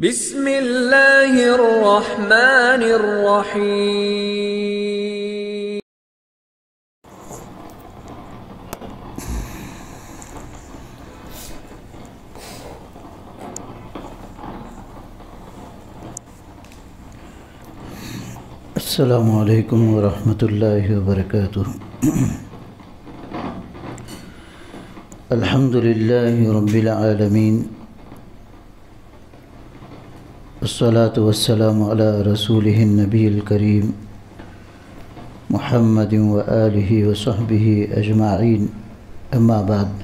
بسم اللہ الرحمن الرحیم۔ السلام علیکم ورحمۃ اللہ وبرکاتہ۔ الحمد للہ رب العالمین، والصلاة والسلام علی رسولہ النبی الکریم محمد وآلہ وصحبہ اجمعین، اما بعد۔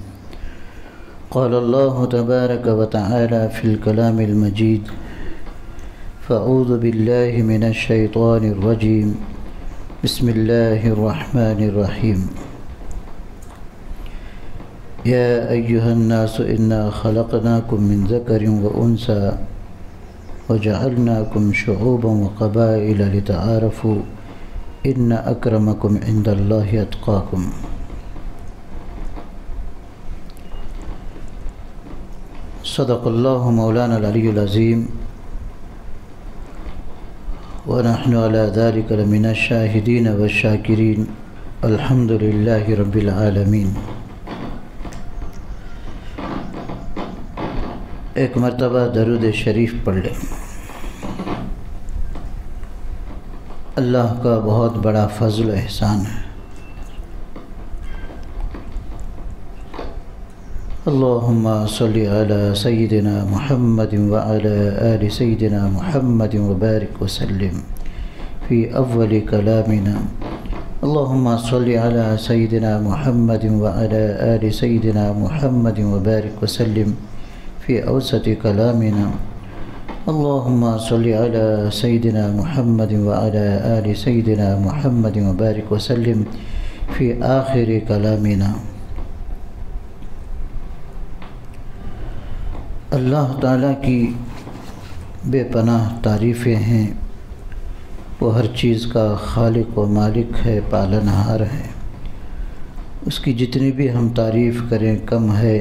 قال اللہ تبارک وتعالی فی الکلام المجید: فاعوذ باللہ من الشیطان الرجیم، بسم اللہ الرحمن الرحیم۔ یا ایہا الناس انا خلقناکم من ذکر وانثی وجعلناکم شعوبا وقبائل لتعارفوا ان اکرمکم عند اللہ اتقاکم۔ صدق اللہ مولانا العلی العظیم، ونحن على ذلك لمن الشاہدین والشاکرین، الحمد للہ رب العالمین۔ ایک مرتبہ درود شریف پڑھ لیں۔ اللہ کا بہت بڑا فضل و احسان ہے۔ اللہم صلی علی سیدنا محمد وعلی آل سیدنا محمد وبارک وسلم فی اول کلامنا۔ اللہم صلی علی سیدنا محمد وعلی آل سیدنا محمد وبارک وسلم فی اوسط کلامنا۔ اللہم صلی علی سیدنا محمد وعلی آل سیدنا محمد وبارک وسلم فی آخر کلامنا۔ اللہ تعالیٰ کی بے پناہ تعریفیں ہیں۔ وہ ہر چیز کا خالق و مالک ہے، پالنہار ہے۔ اس کی جتنی بھی ہم تعریف کریں کم ہے،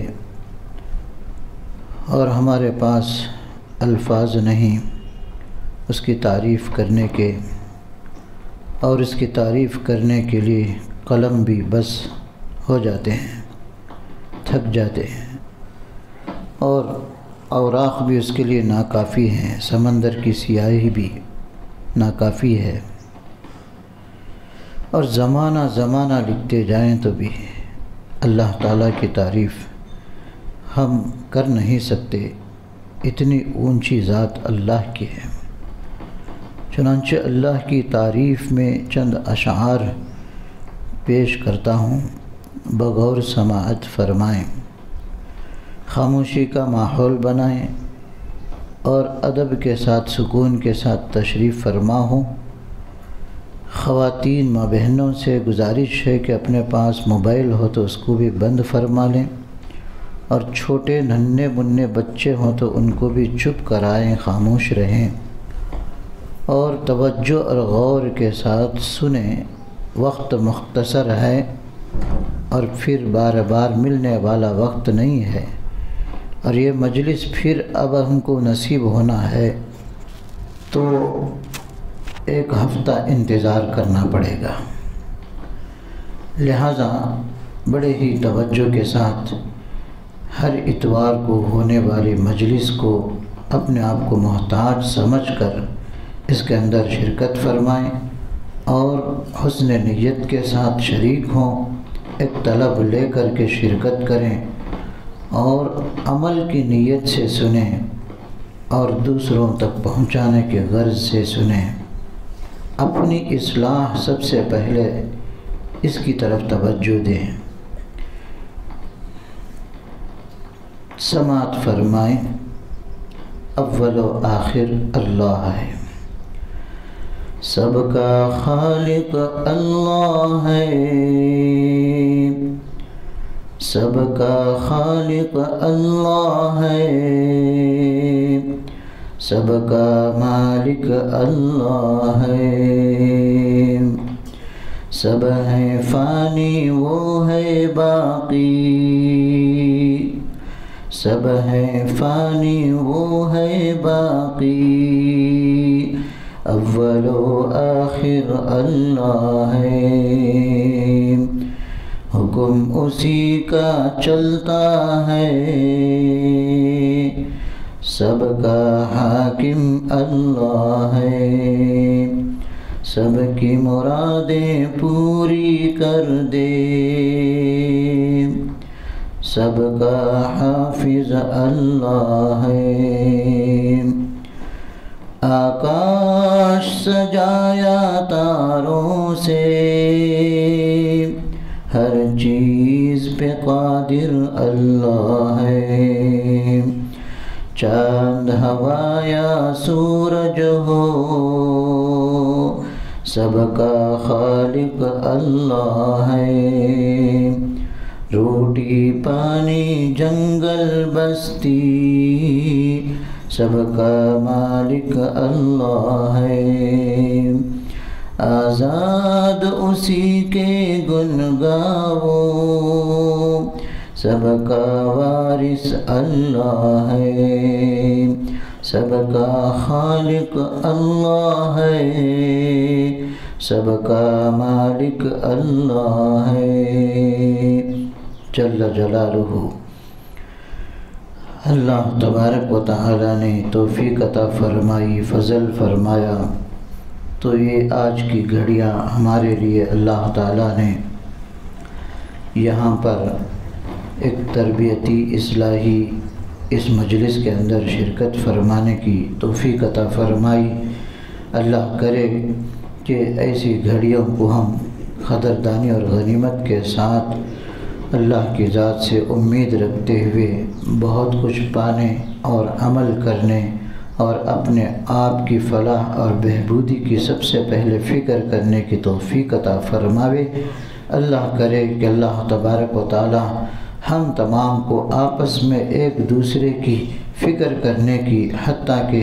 اور ہمارے پاس الفاظ نہیں اس کی تعریف کرنے کے، اور اس کی تعریف کرنے کے لیے قلم بھی بس ہو جاتے ہیں، تھک جاتے ہیں، اور اوراق بھی اس کے لیے ناکافی ہیں، سمندر کی سیاہی بھی ناکافی ہے، اور زمانہ زمانہ لکھتے جائیں تو بھی اللہ تعالیٰ کی تعریف ہم کر نہیں سکتے، اتنی اونچی ذات اللہ کی ہے۔ چنانچہ اللہ کی تعریف میں چند اشعار پیش کرتا ہوں، بغور سماعت فرمائیں، خاموشی کا ماحول بنائیں، اور ادب کے ساتھ سکون کے ساتھ تشریف فرما ہوں۔ خواتین ماں بہنوں سے گزارش ہے کہ اپنے پاس موبائل ہو تو اس کو بھی بند فرما لیں، اور چھوٹے ننھے منھے بچے ہوں تو ان کو بھی چپ کرائیں، خاموش رہیں، اور توجہ اور غور کے ساتھ سنیں۔ وقت مختصر ہے، اور پھر بار بار ملنے والا وقت نہیں ہے، اور یہ مجلس پھر اب ہم کو نصیب ہونا ہے تو ایک ہفتہ انتظار کرنا پڑے گا۔ لہذا بڑے ہی توجہ کے ساتھ ہر اتوار کو ہونے والی مجلس کو اپنے آپ کو محتاج سمجھ کر اس کے اندر شرکت فرمائیں، اور حسن نیت کے ساتھ شریک ہوں، ایک طلب لے کر کے شرکت کریں، اور عمل کی نیت سے سنیں، اور دوسروں تک پہنچانے کے غرض سے سنیں۔ اپنی اصلاح سب سے پہلے اس کی طرف توجہ دیں۔ سماعت فرمائیں، اول و آخر اللہ ہے، سب کا خالق اللہ ہے، سب کا خالق اللہ ہے، سب کا مالک اللہ ہے، سب ہے فانی وہ ہے باقی، سب ہے فانی وہ ہے باقی، اول و آخر اللہ ہے، حکم اسی کا چلتا ہے، سب کا حاکم اللہ ہے، سب کی مرادیں پوری کر دے، سب کا حافظ اللہ ہے، آکاش سجایا تاروں سے، ہر چیز پہ قادر اللہ ہے، چاند ہوا یا سورج ہو، سب کا خالق اللہ ہے، روٹی پانی جنگل بستی، سب کا مالک اللہ ہے، آزاد اسی کے گن گاؤ، سب کا وارث اللہ ہے، سب کا خالق اللہ ہے، سب کا مالک اللہ ہے، جل جلالہ۔ اللہ تبارک و تعالی نے توفیق عطا فرمائی، فضل فرمایا، تو یہ آج کی گھڑیاں ہمارے لیے اللہ تعالیٰ نے یہاں پر ایک تربیتی اصلاحی اس مجلس کے اندر شرکت فرمانے کی توفیق عطا فرمائی۔ اللہ کرے کہ ایسی گھڑیوں کو ہم قدردانی اور غنیمت کے ساتھ اللہ کی ذات سے امید رکھتے ہوئے بہت کچھ پانے اور عمل کرنے اور اپنے آپ کی فلاح اور بہبودی کی سب سے پہلے فکر کرنے کی توفیق عطا فرماوے۔ اللہ کرے کہ اللہ تبارک و تعالی ہم تمام کو آپس میں ایک دوسرے کی فکر کرنے کی، حتیٰ کہ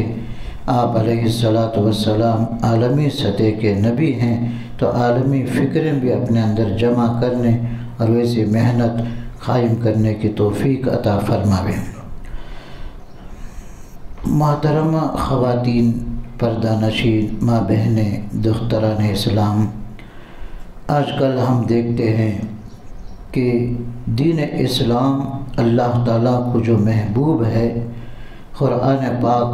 آپ علیہ السلام عالمی سطح کے نبی ہیں تو عالمی فکریں بھی اپنے اندر جمع کرنے اور ویسی محنت قائم کرنے کی توفیق عطا فرماوے۔ محترمہ خواتین، پردہ نشین، ماں بہنیں، دختران اسلام، آج کل ہم دیکھتے ہیں کہ دین اسلام اللہ تعالیٰ کو جو محبوب ہے، قرآن پاک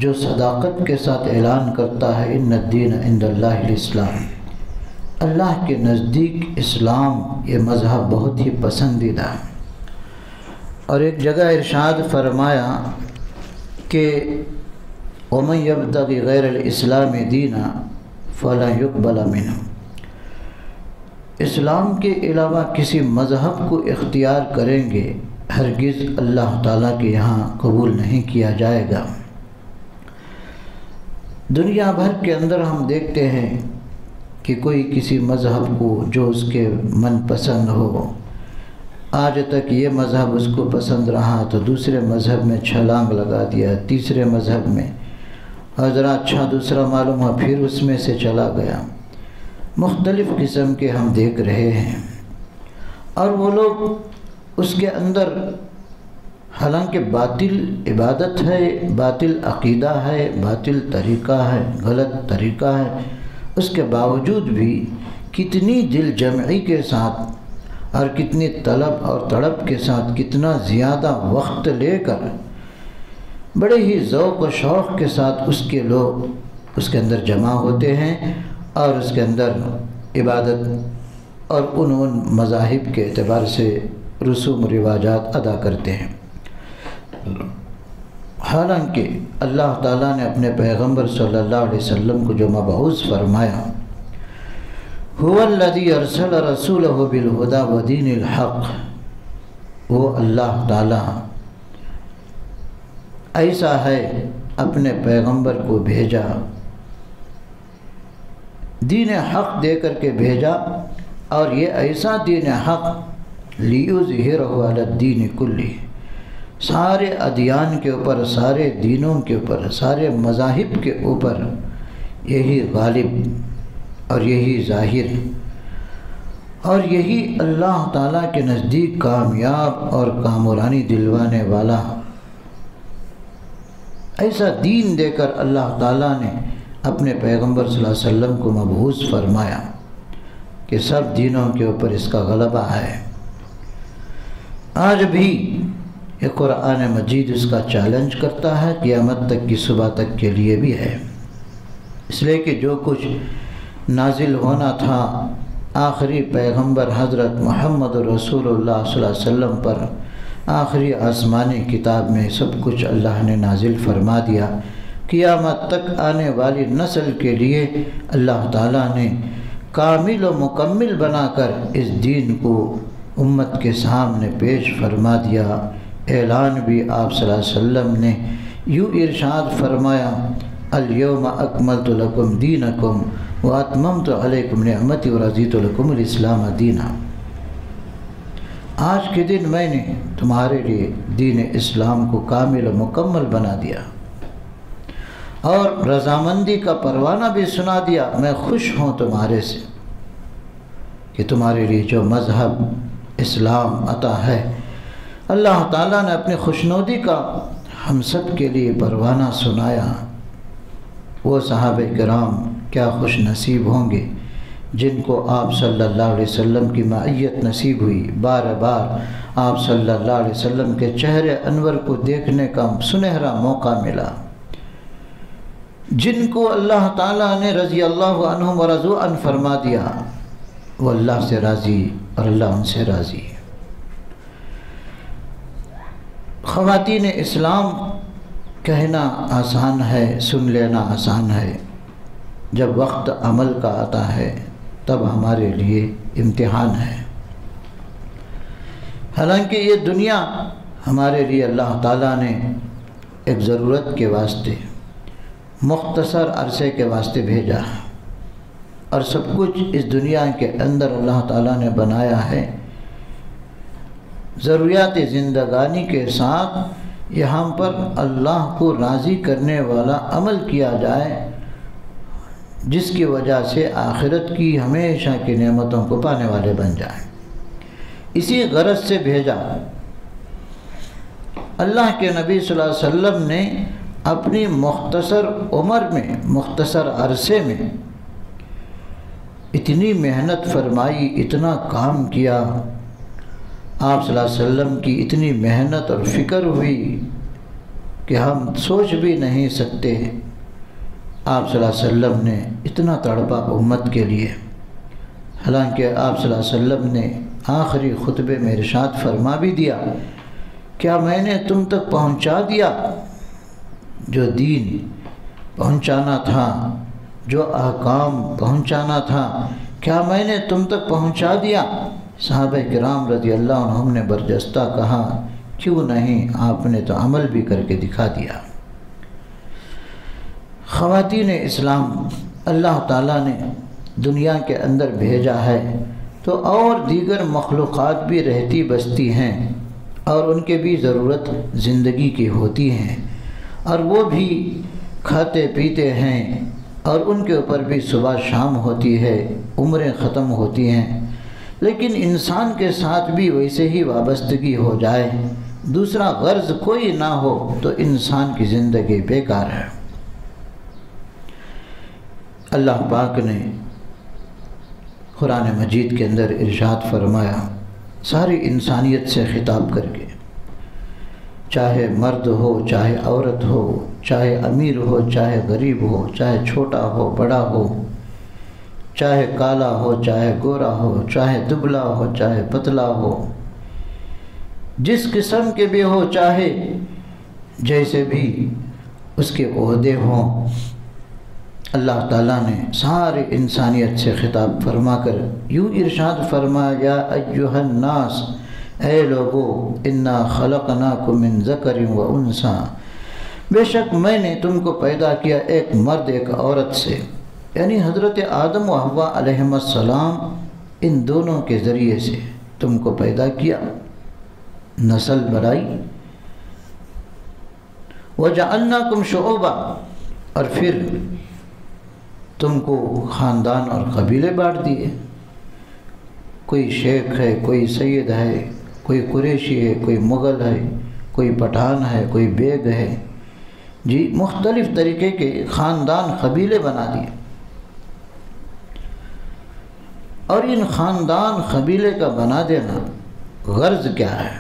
جو صداقت کے ساتھ اعلان کرتا ہے ان الدین عند اللہ الاسلام، اللہ کے نزدیک اسلام یہ مذہب بہت ہی پسندیدہ ہے۔ اور ایک جگہ ارشاد فرمایا کہ وَمَن يَبْتَغِ غَيْرَ الْإِسْلَامِ دِينًا فَلَن يُقْبَلَ مِنْهُ، اسلام کے علاوہ کسی مذہب کو اختیار کریں گے ہرگز اللہ تعالیٰ کے یہاں قبول نہیں کیا جائے گا۔ دنیا بھر کے اندر ہم دیکھتے ہیں کہ کوئی کسی مذہب کو جو اس کے من پسند ہو، آج تک یہ مذہب اس کو پسند رہا تو دوسرے مذہب میں چھلانگ لگا دیا، تیسرے مذہب میں، اور ذرا اچھا دوسرا معلوم ہوا پھر اس میں سے چلا گیا۔ مختلف قسم کے ہم دیکھ رہے ہیں، اور وہ لوگ اس کے اندر حالانکہ باطل عبادت ہے، باطل عقیدہ ہے، باطل طریقہ ہے، غلط طریقہ ہے، اس کے باوجود بھی کتنی دل جمعی کے ساتھ اور کتنی طلب اور تڑپ کے ساتھ، کتنا زیادہ وقت لے کر بڑے ہی ذوق و شوق کے ساتھ اس کے لوگ اس کے اندر جمع ہوتے ہیں اور اس کے اندر عبادت اور ان مذاہب کے اعتبار سے رسوم و رواجات ادا کرتے ہیں۔ حالانکہ اللہ تعالیٰ نے اپنے پیغمبر صلی اللہ علیہ وسلم کو جو مبعوث فرمایا، هو الذی ارسل رسولہ بالہدی ودین الحق، وہ اللہ تعالیٰ ایسا ہے اپنے پیغمبر کو بھیجا، دین حق دے کر کے بھیجا، اور یہ ایسا دین حق لیظہرہ علی الدین کلہ، سارے ادیان کے اوپر، سارے دینوں کے اوپر، سارے مذاہب کے اوپر یہی غالب اور یہی ظاہر اور یہی اللہ تعالیٰ کے نزدیک کامیاب اور کامرانی دلوانے والا ایسا دین دے کر اللہ تعالیٰ نے اپنے پیغمبر صلی اللہ علیہ وسلم کو مبعوث فرمایا کہ سب دینوں کے اوپر اس کا غلبہ ہے۔ آج بھی یہ قرآن مجید اس کا چیلنج کرتا ہے، قیامت تک کی صبح تک کے لیے بھی ہے، اس لیے کہ جو کچھ نازل ہونا تھا آخری پیغمبر حضرت محمد رسول اللہ صلی اللہ علیہ وسلم پر آخری آسمانی کتاب میں سب کچھ اللہ نے نازل فرما دیا۔ قیامت تک آنے والی نسل کے لیے اللہ تعالیٰ نے کامل و مکمل بنا کر اس دین کو امت کے سامنے پیش فرما دیا۔ اعلان بھی آپ صلی اللہ علیہ وسلم نے یوں ارشاد فرمایا، الیوم اکملت لکم دینکم واتممت علیکم نعمتی ورضیت لکم الاسلام دینا۔ آج کے دن میں نے تمہارے لیے دین اسلام کو کامل و مکمل بنا دیا اور رضامندی کا پروانہ بھی سنا دیا۔ میں خوش ہوں تمہارے سے کہ تمہارے لیے جو مذہب اسلام عطا ہے، اللہ تعالیٰ نے اپنی خوشنودی کا ہم سب کے لیے پروانہ سنایا۔ وہ صحابہ کرام کیا خوش نصیب ہوں گے جن کو آپ صلی اللہ علیہ وسلم کی معیت نصیب ہوئی، بار بار آپ صلی اللہ علیہ وسلم کے چہرے انور کو دیکھنے کا سنہرا موقع ملا، جن کو اللہ تعالیٰ نے رضی اللہ عنہم ورضوا عنہ فرما دیا، وہ اللہ سے راضی اور اللہ ان سے راضی۔ خواتین اسلام کہنا آسان ہے، سن لینا آسان ہے، جب وقت عمل کا آتا ہے تب ہمارے لیے امتحان ہے۔ حالانکہ یہ دنیا ہمارے لیے اللہ تعالیٰ نے ایک ضرورت کے واسطے مختصر عرصے کے واسطے بھیجا ہے، اور سب کچھ اس دنیا کے اندر اللہ تعالیٰ نے بنایا ہے ضروریات زندگانی کے ساتھ یہاں پر اللہ کو راضی کرنے والا عمل کیا جائے، جس کی وجہ سے آخرت کی ہمیشہ کی نعمتوں کو پانے والے بن جائیں۔ اسی غرض سے بھیجا۔ اللہ کے نبی صلی اللہ علیہ وسلم نے اپنی مختصر عمر میں، مختصر عرصے میں اتنی محنت فرمائی، اتنا کام کیا، آپ صلی اللہ علیہ وسلم کی اتنی محنت اور فکر ہوئی کہ ہم سوچ بھی نہیں سکتے۔ آپ صلی اللہ علیہ وسلم نے اتنا تڑپا امت کے لیے، حالانکہ آپ صلی اللہ علیہ وسلم نے آخری خطبے میں ارشاد فرما بھی دیا، کیا میں نے تم تک پہنچا دیا جو دین پہنچانا تھا، جو احکام پہنچانا تھا، کیا میں نے تم تک پہنچا دیا؟ صحابہ کرام رضی اللہ عنہم نے برجستہ کہا، کیوں نہیں، آپ نے تو عمل بھی کر کے دکھا دیا۔ خواتین اسلام اللہ تعالیٰ نے دنیا کے اندر بھیجا ہے تو اور دیگر مخلوقات بھی رہتی بستی ہیں، اور ان کے بھی ضرورت زندگی کی ہوتی ہیں، اور وہ بھی کھاتے پیتے ہیں، اور ان کے اوپر بھی صبح شام ہوتی ہے، عمریں ختم ہوتی ہیں، لیکن انسان کے ساتھ بھی ویسے ہی وابستگی ہو جائے، دوسرا غرض کوئی نہ ہو تو انسان کی زندگی بیکار ہے۔ اللہ پاک نے قرآن مجید کے اندر ارشاد فرمایا، ساری انسانیت سے خطاب کر کے، چاہے مرد ہو، چاہے عورت ہو، چاہے امیر ہو، چاہے غریب ہو، چاہے چھوٹا ہو، بڑا ہو، چاہے کالا ہو، چاہے گورا ہو، چاہے دبلا ہو، چاہے پتلا ہو، جس قسم کے بھی ہو، چاہے جیسے بھی اس کے عہدے ہوں، اللہ تعالیٰ نے ساری انسانیت سے خطاب فرما کر یوں ارشاد فرمایا، یا ایھا الناس، اے لوگو، انا خلقناکم من ذکر و انثی، بے شک میں نے تم کو پیدا کیا ایک مرد ایک عورت سے، یعنی حضرت آدم و حوا علیہ السلام، ان دونوں کے ذریعے سے تم کو پیدا کیا، نسل بنائی، وجعلناکم شعوبا، اور پھر تم کو خاندان اور قبیلے بانٹ دیے، کوئی شیخ ہے، کوئی سید ہے، کوئی قریشی ہے، کوئی مغل ہے، کوئی پٹھان ہے، کوئی بیگ ہے، جی مختلف طریقے کے خاندان قبیلے بنا دیے۔ اور ان خاندان قبیلے کا بنا دینا غرض کیا ہے؟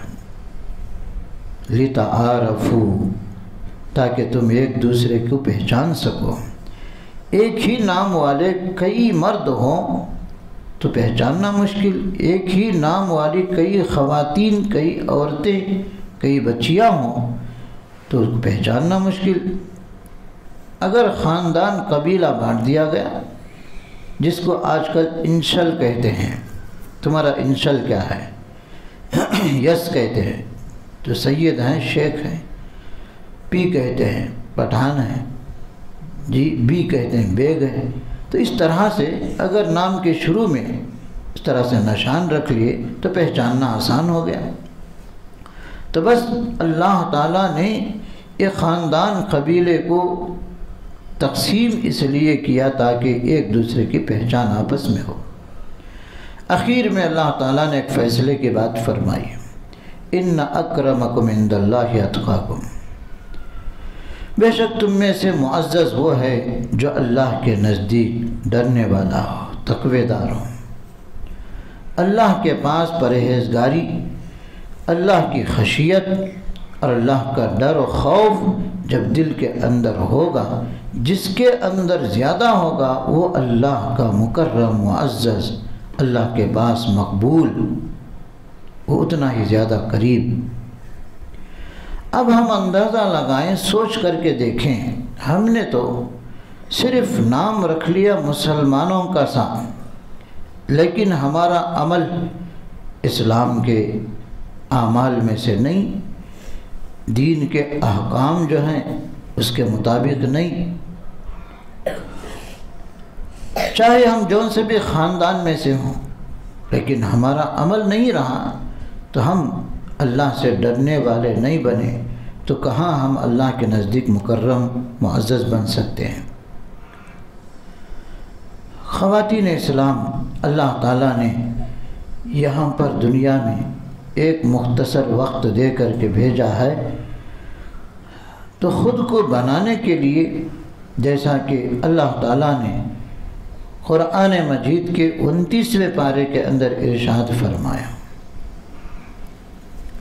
لِتَعَارَفُوا، تاکہ تم ایک دوسرے کو پہچان سکو۔ ایک ہی نام والے کئی مرد ہوں تو پہچاننا مشکل، ایک ہی نام والی کئی خواتین، کئی عورتیں، کئی بچیاں ہوں تو پہچاننا مشکل۔ اگر خاندان قبیلہ بانٹ دیا گیا، جس کو آج کل انشل کہتے ہیں، تمہارا انشل کیا ہے؟ یس کہتے ہیں تو سید ہیں، شیخ ہیں، پی کہتے ہیں پٹھان ہیں، جی بی کہتے ہیں بیگ ہے۔ تو اس طرح سے اگر نام کے شروع میں اس طرح سے نشان رکھ لیے تو پہچاننا آسان ہو گیا۔ تو بس اللہ تعالیٰ نے ایک خاندان قبیلے کو تقسیم اس لیے کیا تاکہ ایک دوسرے کی پہچان آپس میں ہو۔ اخیر میں اللہ تعالیٰ نے ایک فیصلے کی بات فرمائی، ان اکرمکم عند اللہ اتقاکم، بے شک تم میں سے معزز وہ ہے جو اللہ کے نزدیک ڈرنے والا ہو، تقوی دار ہو۔ اللہ کے پاس پرہیزگاری، اللہ کی خشیت اور اللہ کا ڈر و خوف جب دل کے اندر ہوگا، جس کے اندر زیادہ ہوگا وہ اللہ کا مکرم معزز، اللہ کے پاس مقبول، وہ اتنا ہی زیادہ قریب۔ اب ہم اندازہ لگائیں، سوچ کر کے دیکھیں، ہم نے تو صرف نام رکھ لیا مسلمانوں کا سا، لیکن ہمارا عمل اسلام کے اعمال میں سے نہیں، دین کے احکام جو ہیں اس کے مطابق نہیں۔ چاہے ہم جون سے بھی خاندان میں سے ہوں، لیکن ہمارا عمل نہیں رہا تو ہم اللہ سے ڈرنے والے نہیں بنے، تو کہاں ہم اللہ کے نزدیک مکرم معزز بن سکتے ہیں؟ خواتین اسلام، اللہ تعالیٰ نے یہاں پر دنیا میں ایک مختصر وقت دے کر کے بھیجا ہے، تو خود کو بنانے کے لیے، جیسا کہ اللہ تعالیٰ نے قرآن مجید کے 29ویں پارے کے اندر ارشاد فرمایا،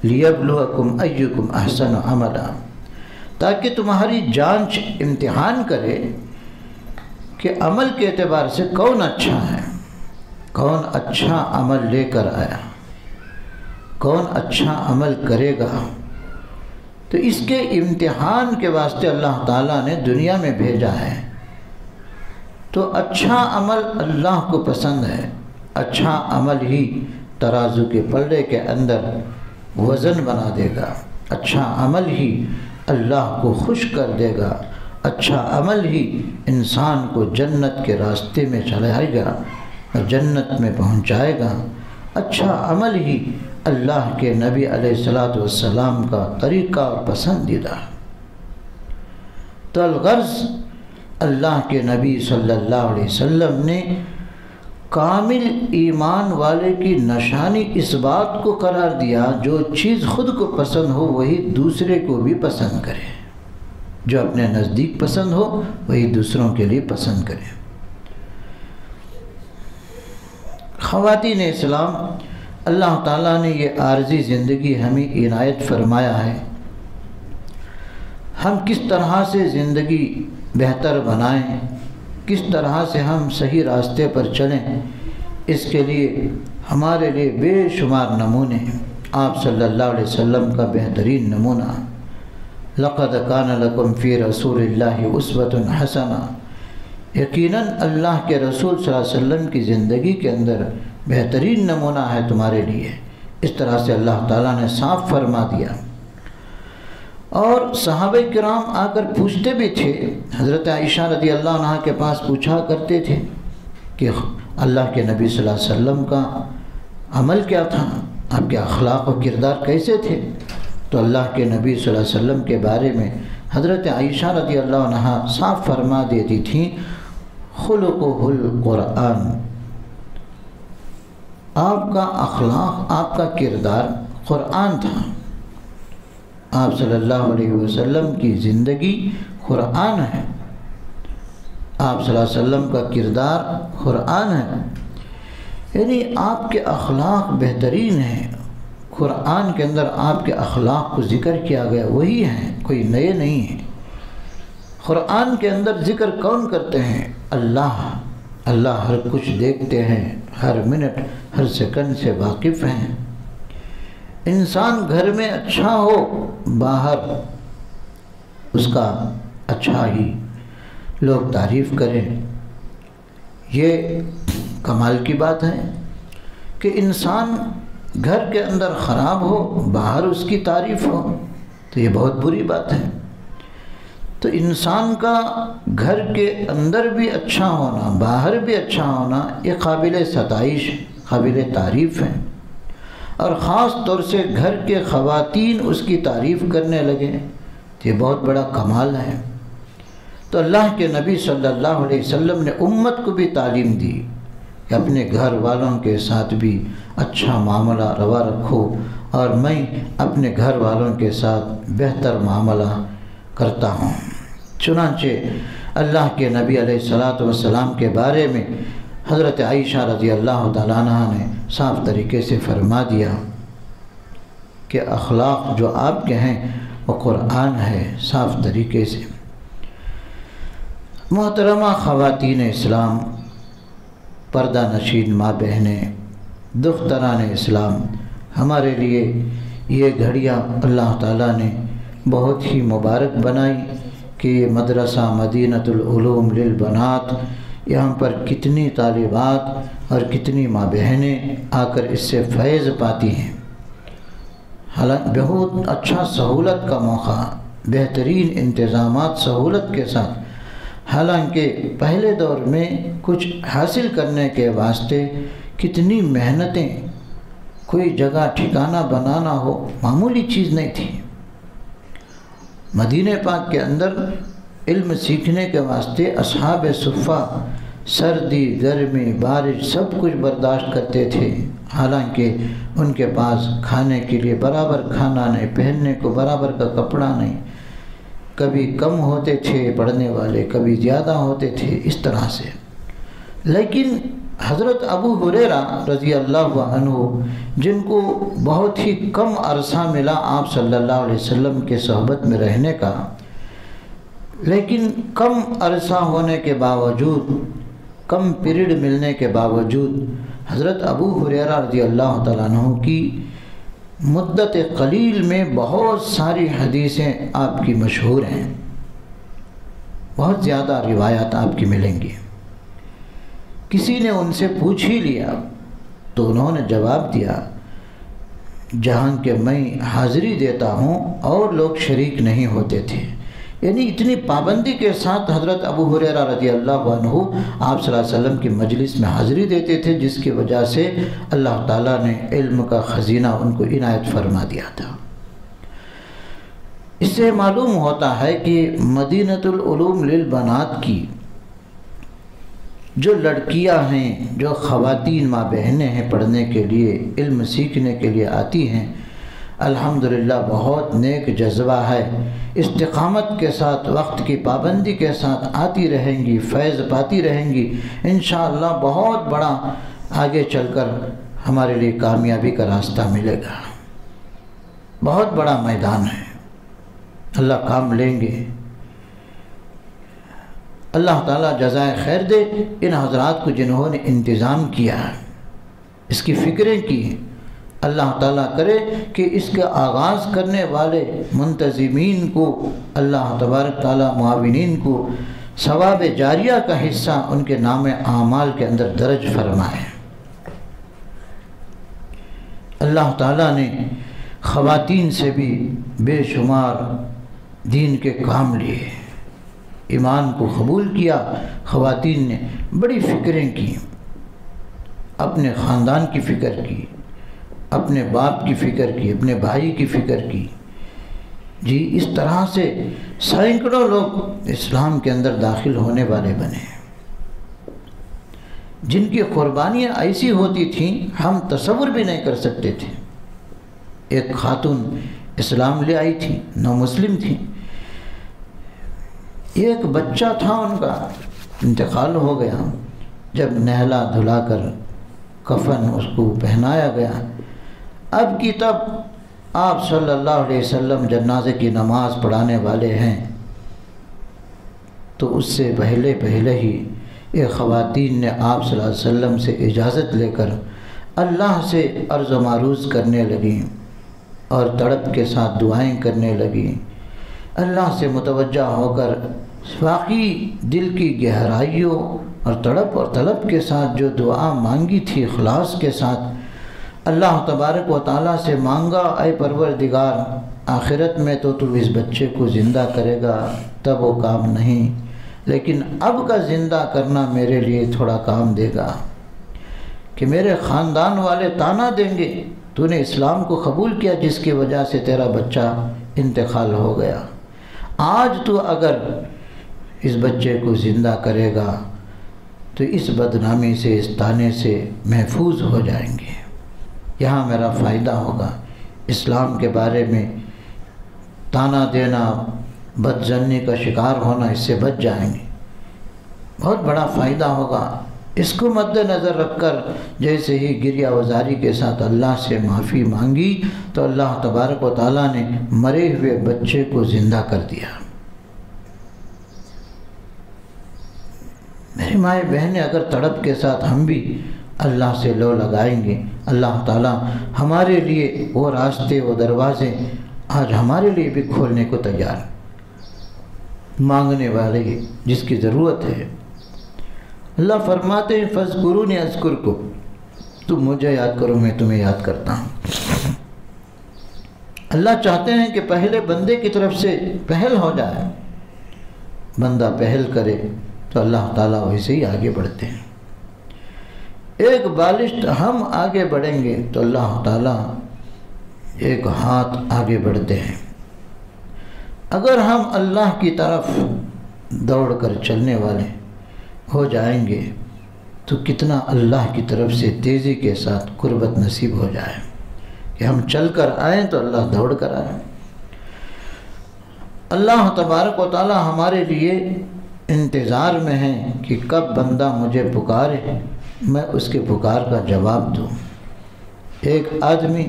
لِيَبْلُوَكُمْ أَيُّكُمْ أَحْسَنُ عَمَلًا، تاکہ تمہاری جانچ امتحان کرے کہ عمل کے اعتبار سے کون اچھا ہے، کون اچھا عمل لے کر آیا، کون اچھا عمل کرے گا۔ تو اس کے امتحان کے واسطے اللہ تعالیٰ نے دنیا میں بھیجا ہے۔ تو اچھا عمل اللہ کو پسند ہے، اچھا عمل ہی ترازو کے پلڑے کے اندر وزن بنا دے گا، اچھا عمل ہی اللہ کو خوش کر دے گا، اچھا عمل ہی انسان کو جنت کے راستے میں چلائے گا اور جنت میں پہنچائے گا، اچھا عمل ہی اللہ کے نبی علیہ السلام کا طریقہ اور پسندیدہ۔ تو الغرض اللہ کے نبی صلی اللہ علیہ وسلم نے کامل ایمان والے کی نشانی اس بات کو قرار دیا، جو چیز خود کو پسند ہو وہی دوسرے کو بھی پسند کرے، جو اپنے نزدیک پسند ہو وہی دوسروں کے لیے پسند کرے۔ خواتین اسلام، اللہ تعالیٰ نے یہ عارضی زندگی ہمیں عنایت فرمایا ہے، ہم کس طرح سے زندگی بہتر بنائیں، کس طرح سے ہم صحیح راستے پر چلیں، اس کے لیے ہمارے لیے بے شمار نمونے ہیں۔ آپ صلی اللہ علیہ وسلم کا بہترین نمونہ، لَقَدْ كَانَ لَكُمْ فِي رَسُولِ اللَّهِ أُسْوَةٌ حَسَنَةٌ، یقیناً اللہ کے رسول صلی اللہ علیہ وسلم کی زندگی کے اندر بہترین نمونہ ہے تمہارے لیے۔ اس طرح سے اللہ تعالیٰ نے صاف فرما دیا۔ اور صحابہ کرام آ کر پوچھتے بھی تھے، حضرت عائشہ رضی اللہ عنہ کے پاس پوچھا کرتے تھے کہ اللہ کے نبی صلی اللہ علیہ وسلم کا عمل کیا تھا، آپ کے اخلاق و کردار کیسے تھے؟ تو اللہ کے نبی صلی اللہ علیہ وسلم کے بارے میں حضرت عائشہ رضی اللہ عنہ صاف فرما دیتی تھیں، خلقہ القرآن، آپ کا اخلاق، آپ کا کردار قرآن تھا۔ آپ صلی اللہ علیہ وسلم کی زندگی قرآن ہے، آپ صلی اللہ علیہ وسلم کا کردار قرآن ہے، یعنی آپ کے اخلاق بہترین ہیں۔ قرآن کے اندر آپ کے اخلاق کو ذکر کیا گیا، وہی ہیں، کوئی نئے نہیں ہیں۔ قرآن کے اندر ذکر کون کرتے ہیں؟ اللہ۔ اللہ ہر کچھ دیکھتے ہیں، ہر منٹ ہر سیکنڈ سے واقف ہیں۔ انسان گھر میں اچھا ہو، باہر اس کا اچھا ہی لوگ تعریف کریں۔ یہ کمال کی بات ہے کہ انسان گھر کے اندر خراب ہو، باہر اس کی تعریف ہو، تو یہ بہت بری بات ہے۔ تو انسان کا گھر کے اندر بھی اچھا ہونا، باہر بھی اچھا ہونا، یہ قابل ستائش، قابل تعریف ہے۔ اور خاص طور سے گھر کے خواتین اس کی تعریف کرنے لگیں تو یہ بہت بڑا کمال ہے۔ تو اللہ کے نبی صلی اللہ علیہ وسلم نے امت کو بھی تعلیم دی کہ اپنے گھر والوں کے ساتھ بھی اچھا معاملہ روا رکھو، اور میں اپنے گھر والوں کے ساتھ بہتر معاملہ کرتا ہوں۔ چنانچہ اللہ کے نبی علیہ الصلاۃ والسلام کے بارے میں حضرت عائشہ رضی اللہ تعالیٰ عنہ نے صاف طریقے سے فرما دیا کہ اخلاق جو آپ کے ہیں وہ قرآن ہے، صاف طریقے سے۔ محترمہ خواتین اسلام، پردہ نشین ماں بہنیں، دختران اسلام، ہمارے لیے یہ گھڑیاں اللہ تعالیٰ نے بہت ہی مبارک بنائی کہ یہ مدرسہ مدینۃ العلوم للبنات، یہاں پر کتنی طالبات اور کتنی ماں بہنیں آ کر اس سے فیض پاتی ہیں۔ حالانکہ بہت اچھا سہولت کا موقع، بہترین انتظامات سہولت کے ساتھ، حالانکہ پہلے دور میں کچھ حاصل کرنے کے واسطے کتنی محنتیں، کوئی جگہ ٹھکانہ بنانا ہو معمولی چیز نہیں تھی۔ مدینہ پاک کے اندر علم سیکھنے کے واسطے اصحاب صفہ سردی، گرمی، بارش سب کچھ برداشت کرتے تھے، حالانکہ ان کے پاس کھانے کے لیے برابر کھانا نہیں، پہننے کو برابر کا کپڑا نہیں، کبھی کم ہوتے تھے پڑھنے والے، کبھی زیادہ ہوتے تھے، اس طرح سے۔ لیکن حضرت ابو ہریرہ رضی اللہ عنہ، جن کو بہت ہی کم عرصہ ملا آپ صلی اللہ علیہ وسلم کے صحبت میں رہنے کا، لیکن کم عرصہ ہونے کے باوجود، کم پیریڈ ملنے کے باوجود، حضرت ابو ہریرہ رضی اللہ تعالیٰ عنہ کی مدت قلیل میں بہت ساری حدیثیں آپ کی مشہور ہیں، بہت زیادہ روایات آپ کی ملیں گی۔ کسی نے ان سے پوچھ ہی لیا تو انہوں نے جواب دیا، جہاں کہ میں حاضری دیتا ہوں اور لوگ شریک نہیں ہوتے تھے۔ یعنی اتنی پابندی کے ساتھ حضرت ابو ہریرہ رضی اللہ عنہ آپ صلی اللہ علیہ وسلم کی مجلس میں حاضری دیتے تھے، جس کی وجہ سے اللہ تعالیٰ نے علم کا خزینہ ان کو عنایت فرما دیا تھا۔ اس سے معلوم ہوتا ہے کہ مدینۃ العلوم للبنات کی جو لڑکیاں ہیں، جو خواتین ماں بہنیں ہیں پڑھنے کے لیے، علم سیکھنے کے لیے آتی ہیں، الحمدللہ بہت نیک جذبہ ہے، استقامت کے ساتھ، وقت کی پابندی کے ساتھ آتی رہیں گی، فیض پاتی رہیں گی، انشاءاللہ بہت بڑا آگے چل کر ہمارے لیے کامیابی کا راستہ ملے گا۔ بہت بڑا میدان ہے، اللہ کام لیں گے۔ اللہ تعالیٰ جزائے خیر دے ان حضرات کو جنہوں نے انتظام کیا ہے، اس کی فکریں کی ہیں۔ اللہ تعالیٰ کرے کہ اس کے آغاز کرنے والے منتظمین کو اللہ تبارک تعالیٰ، معاونین کو ثواب جاریہ کا حصہ ان کے نام اعمال کے اندر درج فرمائے۔ اللہ تعالیٰ نے خواتین سے بھی بے شمار دین کے کام لیے، ایمان کو قبول کیا۔ خواتین نے بڑی فکریں کی، اپنے خاندان کی فکر کی، اپنے باپ کی فکر کی، اپنے بھائی کی فکر کی، جی اس طرح سے سینکڑوں لوگ اسلام کے اندر داخل ہونے والے بنے۔ جن کی قربانیاں ایسی ہوتی تھیں ہم تصور بھی نہیں کر سکتے تھے۔ ایک خاتون اسلام لے آئی تھی، نو مسلم تھی، ایک بچہ تھا، ان کا انتقال ہو گیا۔ جب نہلا دھلا کر کفن اس کو پہنایا گیا، اب کی تب آپ صلی اللہ علیہ وسلم جنازے کی نماز پڑھانے والے ہیں، تو اس سے پہلے ہی ایک خواتین نے آپ صلی اللہ علیہ وسلم سے اجازت لے کر اللہ سے عرض و معروض کرنے لگیں اور تڑپ کے ساتھ دعائیں کرنے لگیں، اللہ سے متوجہ ہو کر واقعی دل کی گہرائیوں اور تڑپ اور طلب کے ساتھ جو دعا مانگی تھی اخلاص کے ساتھ، اللہ تبارک و تعالیٰ سے مانگا، اے پروردگار آخرت میں تو اس بچے کو زندہ کرے گا، تب وہ کام نہیں، لیکن اب کا زندہ کرنا میرے لیے تھوڑا کام دے گا کہ میرے خاندان والے تانا دیں گے، تو نے اسلام کو قبول کیا جس کی وجہ سے تیرا بچہ انتقال ہو گیا، آج تو اگر اس بچے کو زندہ کرے گا تو اس بدنامی سے، اس تانے سے محفوظ ہو جائیں گے، یہاں میرا فائدہ ہوگا، اسلام کے بارے میں تانا دینا، بدظنی کا شکار ہونا، اس سے بچ جائیں گے، بہت بڑا فائدہ ہوگا۔ اس کو مد نظر رکھ کر جیسے ہی گریہ وزاری کے ساتھ اللہ سے معافی مانگی تو اللہ تبارک و تعالیٰ نے مرے ہوئے بچے کو زندہ کر دیا۔ میری مائیں بہنیں، اگر تڑپ کے ساتھ ہم بھی اللہ سے لو لگائیں گے، اللہ تعالیٰ ہمارے لیے وہ راستے، وہ دروازے آج ہمارے لیے بھی کھولنے کو تیار، مانگنے والے جس کی ضرورت ہے۔ اللہ فرماتے ہیں فَاذْكُرُونِي أَذْكُرْكُمْ، تم مجھے یاد کرو میں تمہیں یاد کرتا ہوں۔ اللہ چاہتے ہیں کہ پہلے بندے کی طرف سے پہل ہو جائے، بندہ پہل کرے تو اللہ تعالیٰ ویسے ہی آگے بڑھتے ہیں۔ ایک بالشت ہم آگے بڑھیں گے تو اللہ تعالیٰ ایک ہاتھ آگے بڑھتے ہیں۔ اگر ہم اللہ کی طرف دوڑ کر چلنے والے ہو جائیں گے تو کتنا اللہ کی طرف سے تیزی کے ساتھ قربت نصیب ہو جائے کہ ہم چل کر آئیں تو اللہ دوڑ کر آئیں۔ اللہ تبارک و تعالیٰ ہمارے لیے انتظار میں ہیں کہ کب بندہ مجھے پکارے، میں اس کے پکار کا جواب دوں۔ ایک آدمی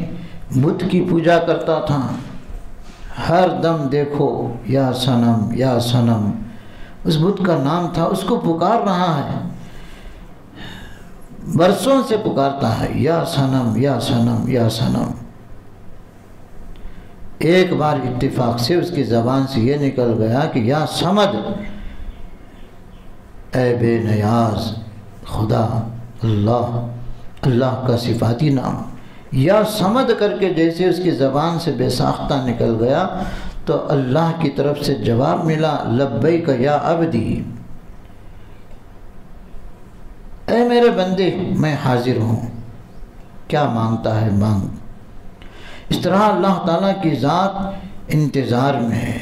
بت کی پوجا کرتا تھا، ہر دم دیکھو یا صنم یا صنم، اس بت کا نام تھا، اس کو پکار رہا ہے، برسوں سے پکارتا ہے یا صنم یا صنم یا صنم۔ ایک بار اتفاق سے اس کی زبان سے یہ نکل گیا کہ یا صمد، اے بے نیاز خدا اللہ، اللہ کا صفاتی نام، یا صمد کر کے جیسے اس کی زبان سے بے ساختہ نکل گیا تو اللہ کی طرف سے جواب ملا لبیک یا عبدی، اے میرے بندے میں حاضر ہوں، کیا مانگتا ہے مانگ۔ اس طرح اللہ تعالیٰ کی ذات انتظار میں ہے،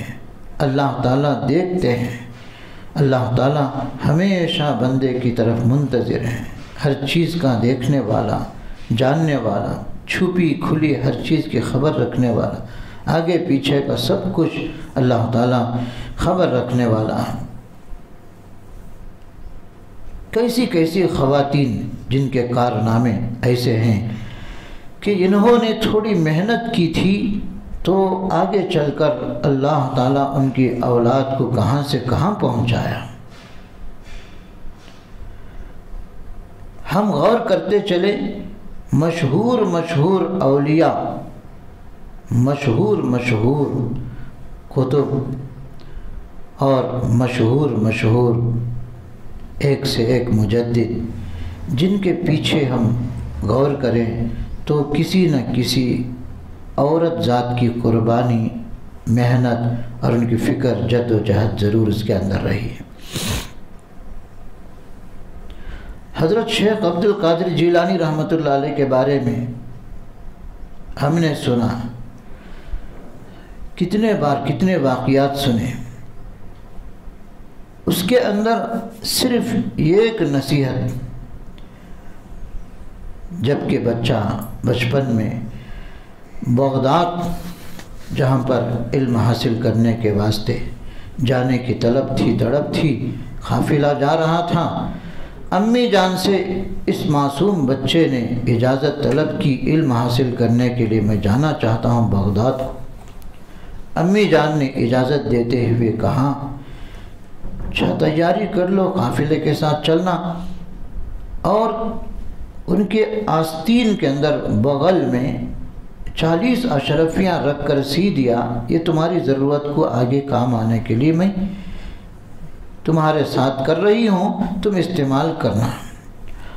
اللہ تعالیٰ دیکھتے ہیں، اللہ تعالیٰ ہمیشہ بندے کی طرف منتظر ہے، ہر چیز کا دیکھنے والا، جاننے والا، چھپی کھلی ہر چیز کی خبر رکھنے والا، آگے پیچھے کا سب کچھ اللہ تعالیٰ خبر رکھنے والا ہے۔ کیسی کیسی خواتین جن کے کارنامے ایسے ہیں کہ انہوں نے تھوڑی محنت کی تھی تو آگے چل کر اللہ تعالیٰ ان کی اولاد کو کہاں سے کہاں پہنچایا۔ ہم غور کرتے چلے، مشہور اولیاء، مشہور کتب اور مشہور ایک سے ایک مجدد، جن کے پیچھے ہم غور کریں تو کسی نہ کسی عورت ذات کی قربانی، محنت اور ان کی فکر، جد و جہد ضرور اس کے اندر رہی ہے۔ حضرت شیخ عبد القادر جیلانی رحمۃ اللہ علیہ کے بارے میں ہم نے سنا، کتنے بار کتنے واقعات سنے، اس کے اندر صرف ایک نصیحت جبکہ بچہ بچپن میں بغداد جہاں پر علم حاصل کرنے کے واسطے جانے کی طلب تھی، تڑپ تھی، قافلہ جا رہا تھا، امی جان سے اس معصوم بچے نے اجازت طلب کی علم حاصل کرنے کے لیے میں جانا چاہتا ہوں بغداد کو۔ امی جان نے اجازت دیتے ہوئے کہا اچھا تیاری کر لو، قافلے کے ساتھ چلنا، اور ان کے آستین کے اندر بغل میں 40 اشرفیاں رکھ کر سی دیا، یہ تمہاری ضرورت کو آگے کام آنے کے لیے میں تمہارے ساتھ کر رہی ہوں، تم استعمال کرنا۔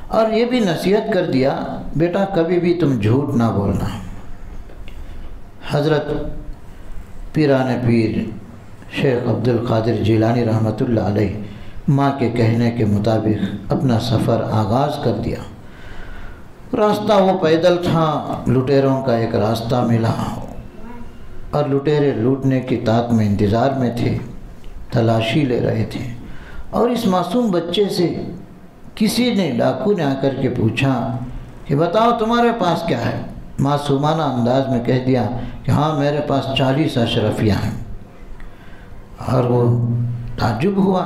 اور یہ بھی نصیحت کر دیا بیٹا کبھی بھی تم جھوٹ نہ بولنا۔ حضرت پیران پیر شیخ عبد القادر جیلانی رحمۃ اللہ علیہ ماں کے کہنے کے مطابق اپنا سفر آغاز کر دیا۔ راستہ وہ پیدل تھا، لٹیروں کا ایک راستہ ملا اور لٹیرے لوٹنے کی طاق میں انتظار میں تھے، تلاشی لے رہے تھے، اور اس معصوم بچے سے کسی نے، ڈاکو نے آ کر کے پوچھا کہ بتاؤ تمہارے پاس کیا ہے؟ معصومانہ انداز میں کہہ دیا کہ ہاں میرے پاس 40 اشرفیاں ہیں۔ اور وہ تعجب ہوا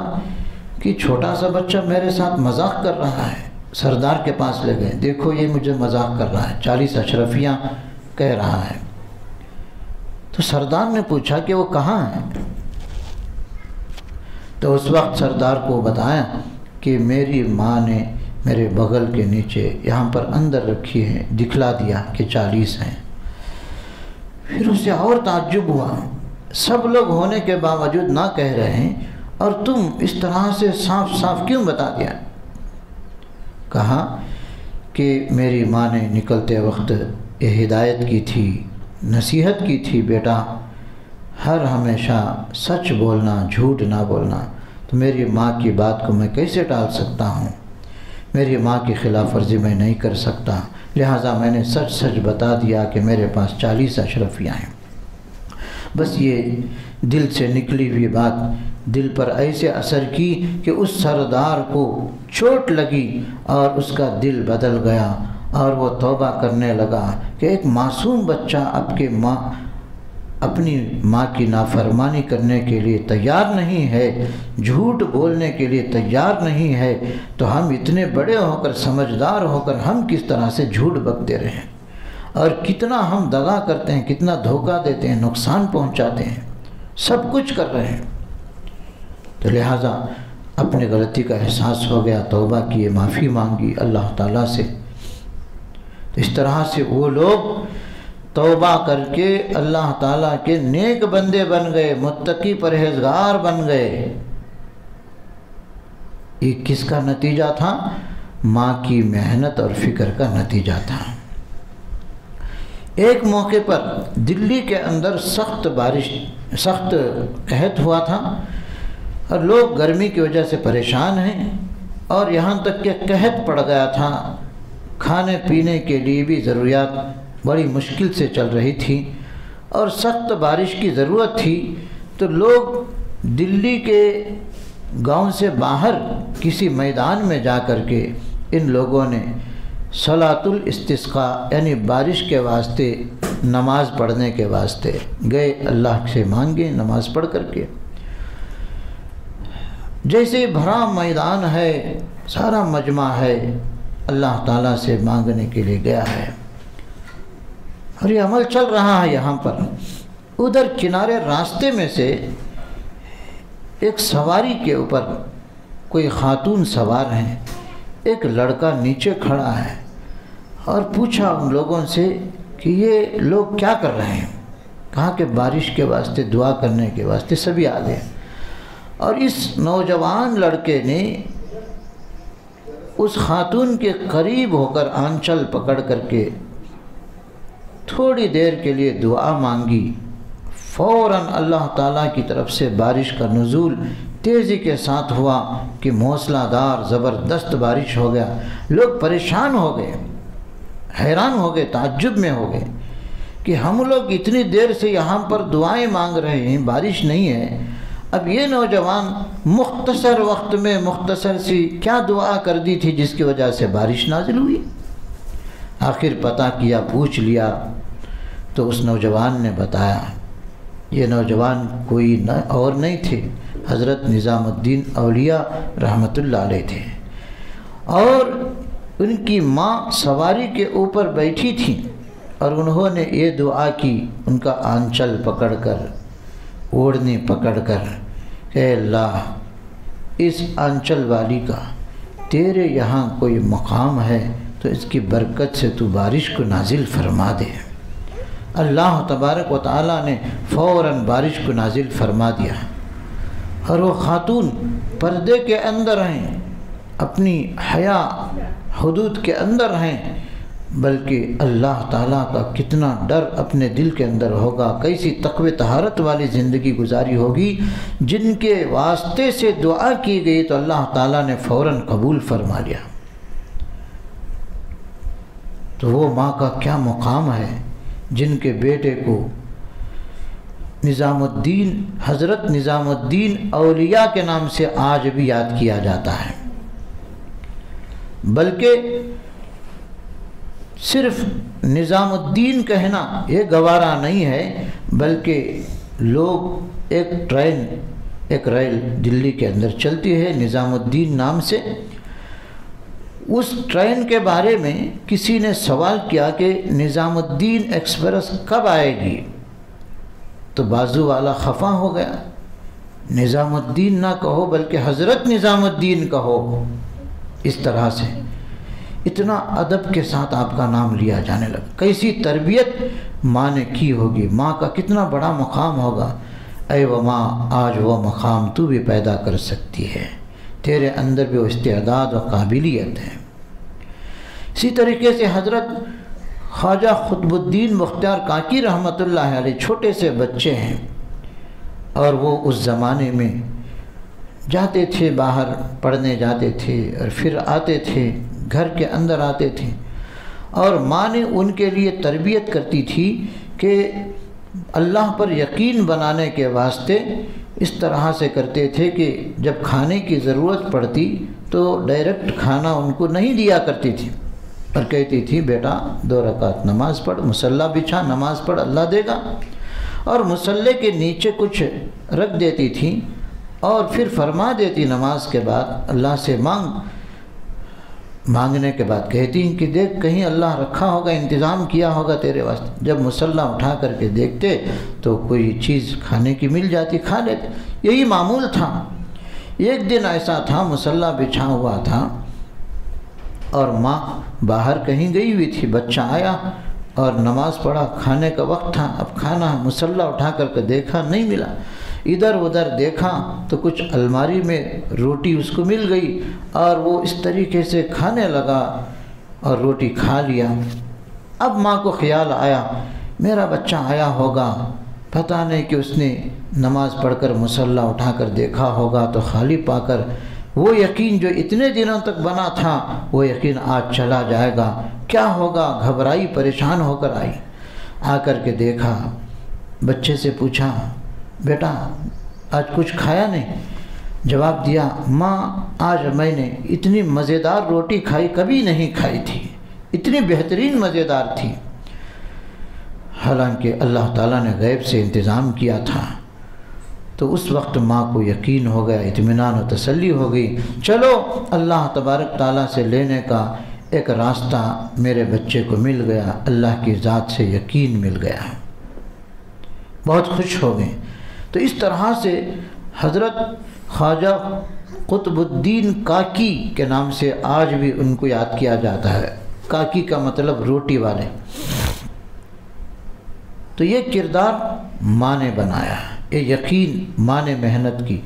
کہ چھوٹا سا بچہ میرے ساتھ مذاق کر رہا ہے۔ سردار کے پاس لے گئے، دیکھو یہ مجھے مذاق کر رہا ہے، 40 اشرفیاں کہہ رہا ہے۔ تو سردار نے پوچھا کہ وہ کہاں ہے؟ تو اس وقت سردار کو بتایا کہ میری ماں نے میرے بغل کے نیچے یہاں پر اندر رکھی ہے، دکھلا دیا کہ 40 ہیں۔ پھر اسے اور تعجب ہوا، سب لوگ ہونے کے باوجود نہ کہہ رہے ہیں اور تم اس طرح سے صاف صاف کیوں بتا دیا؟ کہا کہ میری ماں نے نکلتے وقت یہ ہدایت کی تھی، نصیحت کی تھی بیٹا ہر ہمیشہ سچ بولنا، جھوٹ نہ بولنا، تو میری ماں کی بات کو میں کیسے ٹال سکتا ہوں؟ میری ماں کی خلاف ورزی میں نہیں کر سکتا، لہٰذا میں نے سچ سچ بتا دیا کہ میرے پاس 40 اشرفیاں ہیں۔ بس یہ دل سے نکلی ہوئی بات دل پر ایسے اثر کی کہ اس سردار کو چوٹ لگی اور اس کا دل بدل گیا اور وہ توبہ کرنے لگا کہ ایک معصوم بچہ اپنی ماں کی نافرمانی کرنے کے لیے تیار نہیں ہے، جھوٹ بولنے کے لیے تیار نہیں ہے، تو ہم اتنے بڑے ہو کر، سمجھدار ہو کر ہم کس طرح سے جھوٹ بکتے رہے ہیں، اور کتنا ہم دغا کرتے ہیں، کتنا دھوکہ دیتے ہیں، نقصان پہنچاتے ہیں، سب کچھ کر رہے ہیں۔ تو لہٰذا اپنی غلطی کا احساس ہو گیا، توبہ کی، معافی مانگی اللہ تعالیٰ سے۔ تو اس طرح سے وہ لوگ توبہ کر کے اللہ تعالیٰ کے نیک بندے بن گئے، متقی پرہیزگار بن گئے۔ یہ کس کا نتیجہ تھا؟ ماں کی محنت اور فکر کا نتیجہ تھا۔ ایک موقع پر دلی کے اندر سخت بارش، سخت قحط ہوا تھا اور لوگ گرمی کی وجہ سے پریشان ہیں، اور یہاں تک کہ قحط پڑ گیا تھا، کھانے پینے کے لیے بھی ضروریات بڑی مشکل سے چل رہی تھی اور سخت بارش کی ضرورت تھی۔ تو لوگ دلی کے گاؤں سے باہر کسی میدان میں جا کر کے ان لوگوں نے صلاۃ الاستسقاء یعنی بارش کے واسطے نماز پڑھنے کے واسطے گئے، اللہ سے مانگے نماز پڑھ کر کے۔ جیسے بھرا میدان ہے، سارا مجمع ہے، اللہ تعالیٰ سے مانگنے کے لیے گیا ہے اور یہ عمل چل رہا ہے یہاں پر۔ ادھر کنارے راستے میں سے ایک سواری کے اوپر کوئی خاتون سوار ہیں، ایک لڑکا نیچے کھڑا ہے اور پوچھا ان لوگوں سے کہ یہ لوگ کیا کر رہے ہیں؟ کہا کہ بارش کے واسطے، دعا کرنے کے واسطے سبھی آ گئے۔ اور اس نوجوان لڑکے نے اس خاتون کے قریب ہو کر آنچل پکڑ کر کے تھوڑی دیر کے لیے دعا مانگی، فوراً اللہ تعالیٰ کی طرف سے بارش کا نزول تیزی کے ساتھ ہوا کہ موسلا دار زبردست بارش ہو گیا۔ لوگ پریشان ہو گئے، حیران ہو گئے، تعجب میں ہو گئے کہ ہم لوگ اتنی دیر سے یہاں پر دعائیں مانگ رہے ہیں، بارش نہیں ہے، اب یہ نوجوان مختصر وقت میں مختصر سی کیا دعا کر دی تھی جس کی وجہ سے بارش نازل ہوئی؟ آخر پتہ کیا، پوچھ لیا تو اس نوجوان نے بتایا، یہ نوجوان کوئی اور نہیں تھے، حضرت نظام الدین اولیاء رحمۃ اللہ علیہ تھے، اور ان کی ماں سواری کے اوپر بیٹھی تھی اور انہوں نے یہ دعا کی، ان کا آنچل پکڑ کر، اوڑھنی پکڑ کر، اے اللہ اس آنچل والی کا تیرے یہاں کوئی مقام ہے تو اس کی برکت سے تو بارش کو نازل فرما دے۔ اللہ تبارک و تعالیٰ نے فوراً بارش کو نازل فرما دیا، اور وہ خاتون پردے کے اندر ہیں، اپنی حیا حدود کے اندر ہیں، بلکہ اللہ تعالیٰ کا کتنا ڈر اپنے دل کے اندر ہوگا، کیسی تقوی طہارت والی زندگی گزاری ہوگی، جن کے واسطے سے دعا کی گئی تو اللہ تعالیٰ نے فوراً قبول فرما لیا۔ تو وہ ماں کا کیا مقام ہے جن کے بیٹے کو نظام الدین، حضرت نظام الدین اولیاء کے نام سے آج بھی یاد کیا جاتا ہے، بلکہ صرف نظام الدین کہنا یہ گوارا نہیں ہے، بلکہ لوگ ایک ریل دلی کے اندر چلتی ہے نظام الدین نام سے، اس ٹرین کے بارے میں کسی نے سوال کیا کہ نظام الدین ایکسپریس کب آئے گی، تو بازو والا خفا ہو گیا، نظام الدین نہ کہو بلکہ حضرت نظام الدین کہو۔ اس طرح سے اتنا ادب کے ساتھ آپ کا نام لیا جانے لگا، کیسی تربیت ماں نے کی ہوگی، ماں کا کتنا بڑا مقام ہوگا۔ اے وہ ماں، آج وہ مقام تو بھی پیدا کر سکتی ہے، تیرے اندر بھی وہ استعداد و قابلیت ہے۔ اسی طریقے سے حضرت خواجہ قطب الدین مختار کاکی رحمۃ اللہ علیہ چھوٹے سے بچے ہیں، اور وہ اس زمانے میں جاتے تھے، باہر پڑھنے جاتے تھے اور پھر آتے تھے، گھر کے اندر آتے تھے، اور ماں نے ان کے لیے تربیت کرتی تھی کہ اللہ پر یقین بنانے کے واسطے اس طرح سے کرتے تھے کہ جب کھانے کی ضرورت پڑتی تو ڈائریکٹ کھانا ان کو نہیں دیا کرتی تھی، اور کہتی تھی بیٹا 2 رکعت نماز پڑھ، مصلی بچھا، نماز پڑھ، اللہ دے گا، اور مصلی کے نیچے کچھ رکھ دیتی تھی، اور پھر فرما دیتی نماز کے بعد اللہ سے مانگنے کے بعد کہتی ہیں کہ دیکھ کہیں اللہ رکھا ہوگا، انتظام کیا ہوگا تیرے واسطے۔ جب مصلی اٹھا کر کے دیکھتے تو کوئی چیز کھانے کی مل جاتی، کھا لیتے، یہی معمول تھا۔ ایک دن ایسا تھا مصلی بچھا ہوا تھا اور ماں باہر کہیں گئی ہوئی تھی، بچہ آیا اور نماز پڑھا، کھانے کا وقت تھا، اب کھانا مصلی اٹھا کر کے دیکھا نہیں ملا، ادھر ادھر دیکھا تو کچھ الماری میں روٹی اس کو مل گئی، اور وہ اس طریقے سے کھانے لگا اور روٹی کھا لیا۔ اب ماں کو خیال آیا میرا بچہ آیا ہوگا، پتہ نہیں کہ اس نے نماز پڑھ کر مصلی اٹھا کر دیکھا ہوگا تو خالی پا کر وہ یقین جو اتنے دنوں تک بنا تھا وہ یقین آج چلا جائے گا، کیا ہوگا، گھبرائی، پریشان ہو کر آئی، آ کر کے دیکھا، بچے سے پوچھا بیٹا آج کچھ کھایا نہیں؟ جواب دیا ماں آج میں نے اتنی مزیدار روٹی کھائی، کبھی نہیں کھائی تھی، اتنی بہترین مزیدار تھی۔ حالانکہ اللہ تعالیٰ نے غیب سے انتظام کیا تھا، تو اس وقت ماں کو یقین ہو گیا، اطمینان و تسلی ہو گئی، چلو اللہ تبارک تعالیٰ سے لینے کا ایک راستہ میرے بچے کو مل گیا، اللہ کی ذات سے یقین مل گیا، بہت خوش ہو گئے۔ تو اس طرح سے حضرت خواجہ قطب الدین کاکی کے نام سے آج بھی ان کو یاد کیا جاتا ہے، کاکی کا مطلب روٹی والے۔ تو یہ کردار ماں نے بنایا، یہ یقین ماں نے محنت کی،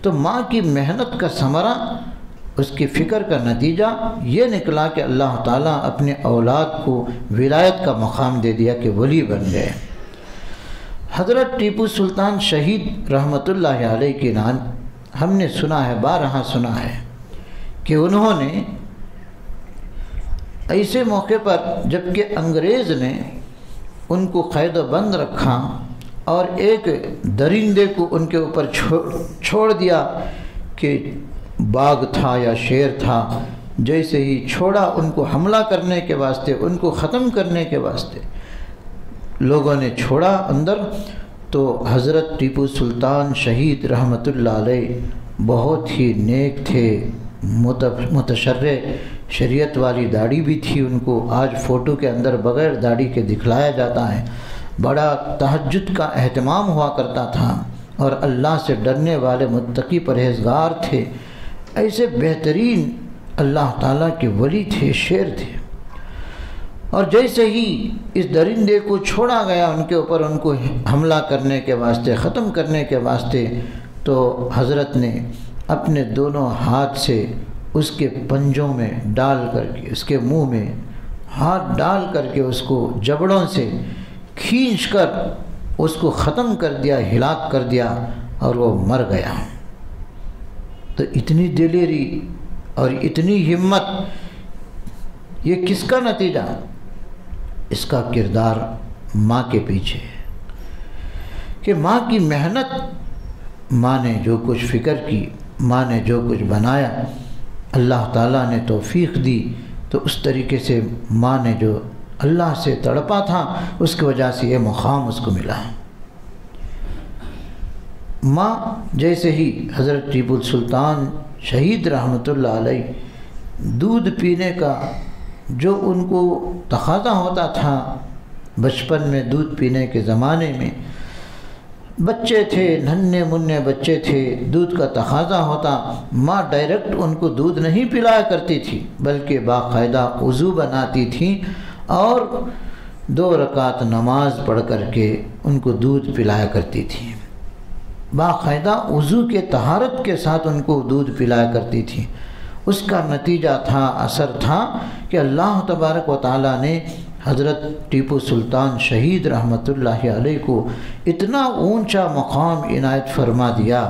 تو ماں کی محنت کا ثمرہ، اس کی فکر کا نتیجہ یہ نکلا کہ اللہ تعالیٰ اپنے اولاد کو ولایت کا مقام دے دیا کہ ولی بن گئے۔ حضرت ٹیپو سلطان شہید رحمۃ اللہ علیہ کے نام ہم نے سنا ہے، بارہا سنا ہے کہ انہوں نے ایسے موقع پر جبکہ انگریز نے ان کو قید و بند رکھا اور ایک درندے کو ان کے اوپر چھوڑ دیا کہ باغ تھا یا شیر تھا، جیسے ہی چھوڑا ان کو حملہ کرنے کے واسطے، ان کو ختم کرنے کے واسطے لوگوں نے چھوڑا اندر، تو حضرت ٹیپو سلطان شہید رحمۃ اللہ علیہ بہت ہی نیک تھے، متشرع، شریعت والی داڑھی بھی تھی ان کو، آج فوٹو کے اندر بغیر داڑھی کے دکھلایا جاتا ہے، بڑا تہجد کا اہتمام ہوا کرتا تھا، اور اللہ سے ڈرنے والے متقی پرہیزگار تھے، ایسے بہترین اللہ تعالیٰ کے ولی تھے، شیر تھے۔ اور جیسے ہی اس درندے کو چھوڑا گیا ان کے اوپر، ان کو حملہ کرنے کے واسطے، ختم کرنے کے واسطے، تو حضرت نے اپنے دونوں ہاتھ سے اس کے پنجوں میں ڈال کر کے، اس کے منہ میں ہاتھ ڈال کر کے اس کو جبڑوں سے کھینچ کر اس کو ختم کر دیا، ہلاک کر دیا، اور وہ مر گیا۔ تو اتنی دلیری اور اتنی ہمت، یہ کس کا نتیجہ؟ اس کا کردار ماں کے پیچھے ہے، کہ ماں کی محنت، ماں نے جو کچھ فکر کی، ماں نے جو کچھ بنایا، اللہ تعالیٰ نے توفیق دی، تو اس طریقے سے ماں نے جو اللہ سے تڑپا تھا، اس کی وجہ سے یہ مقام اس کو ملا۔ ماں جیسے ہی حضرت ٹیپو سلطان شہید رحمۃ اللہ علیہ دودھ پینے کا جو ان کو تقاضا ہوتا تھا، بچپن میں دودھ پینے کے زمانے میں بچے تھے، ننھے منھے بچے تھے، دودھ کا تقاضا ہوتا، ماں ڈائریکٹ ان کو دودھ نہیں پلایا کرتی تھی، بلکہ باقاعدہ وضو بناتی تھیں اور 2 رکعت نماز پڑھ کر کے ان کو دودھ پلایا کرتی تھیں، باقاعدہ وضو کے طہارت کے ساتھ ان کو دودھ پلایا کرتی تھیں۔ اس کا نتیجہ تھا، اثر تھا کہ اللہ تبارک و تعالیٰ نے حضرت ٹیپو سلطان شہید رحمۃ اللہ علیہ کو اتنا اونچا مقام عنایت فرما دیا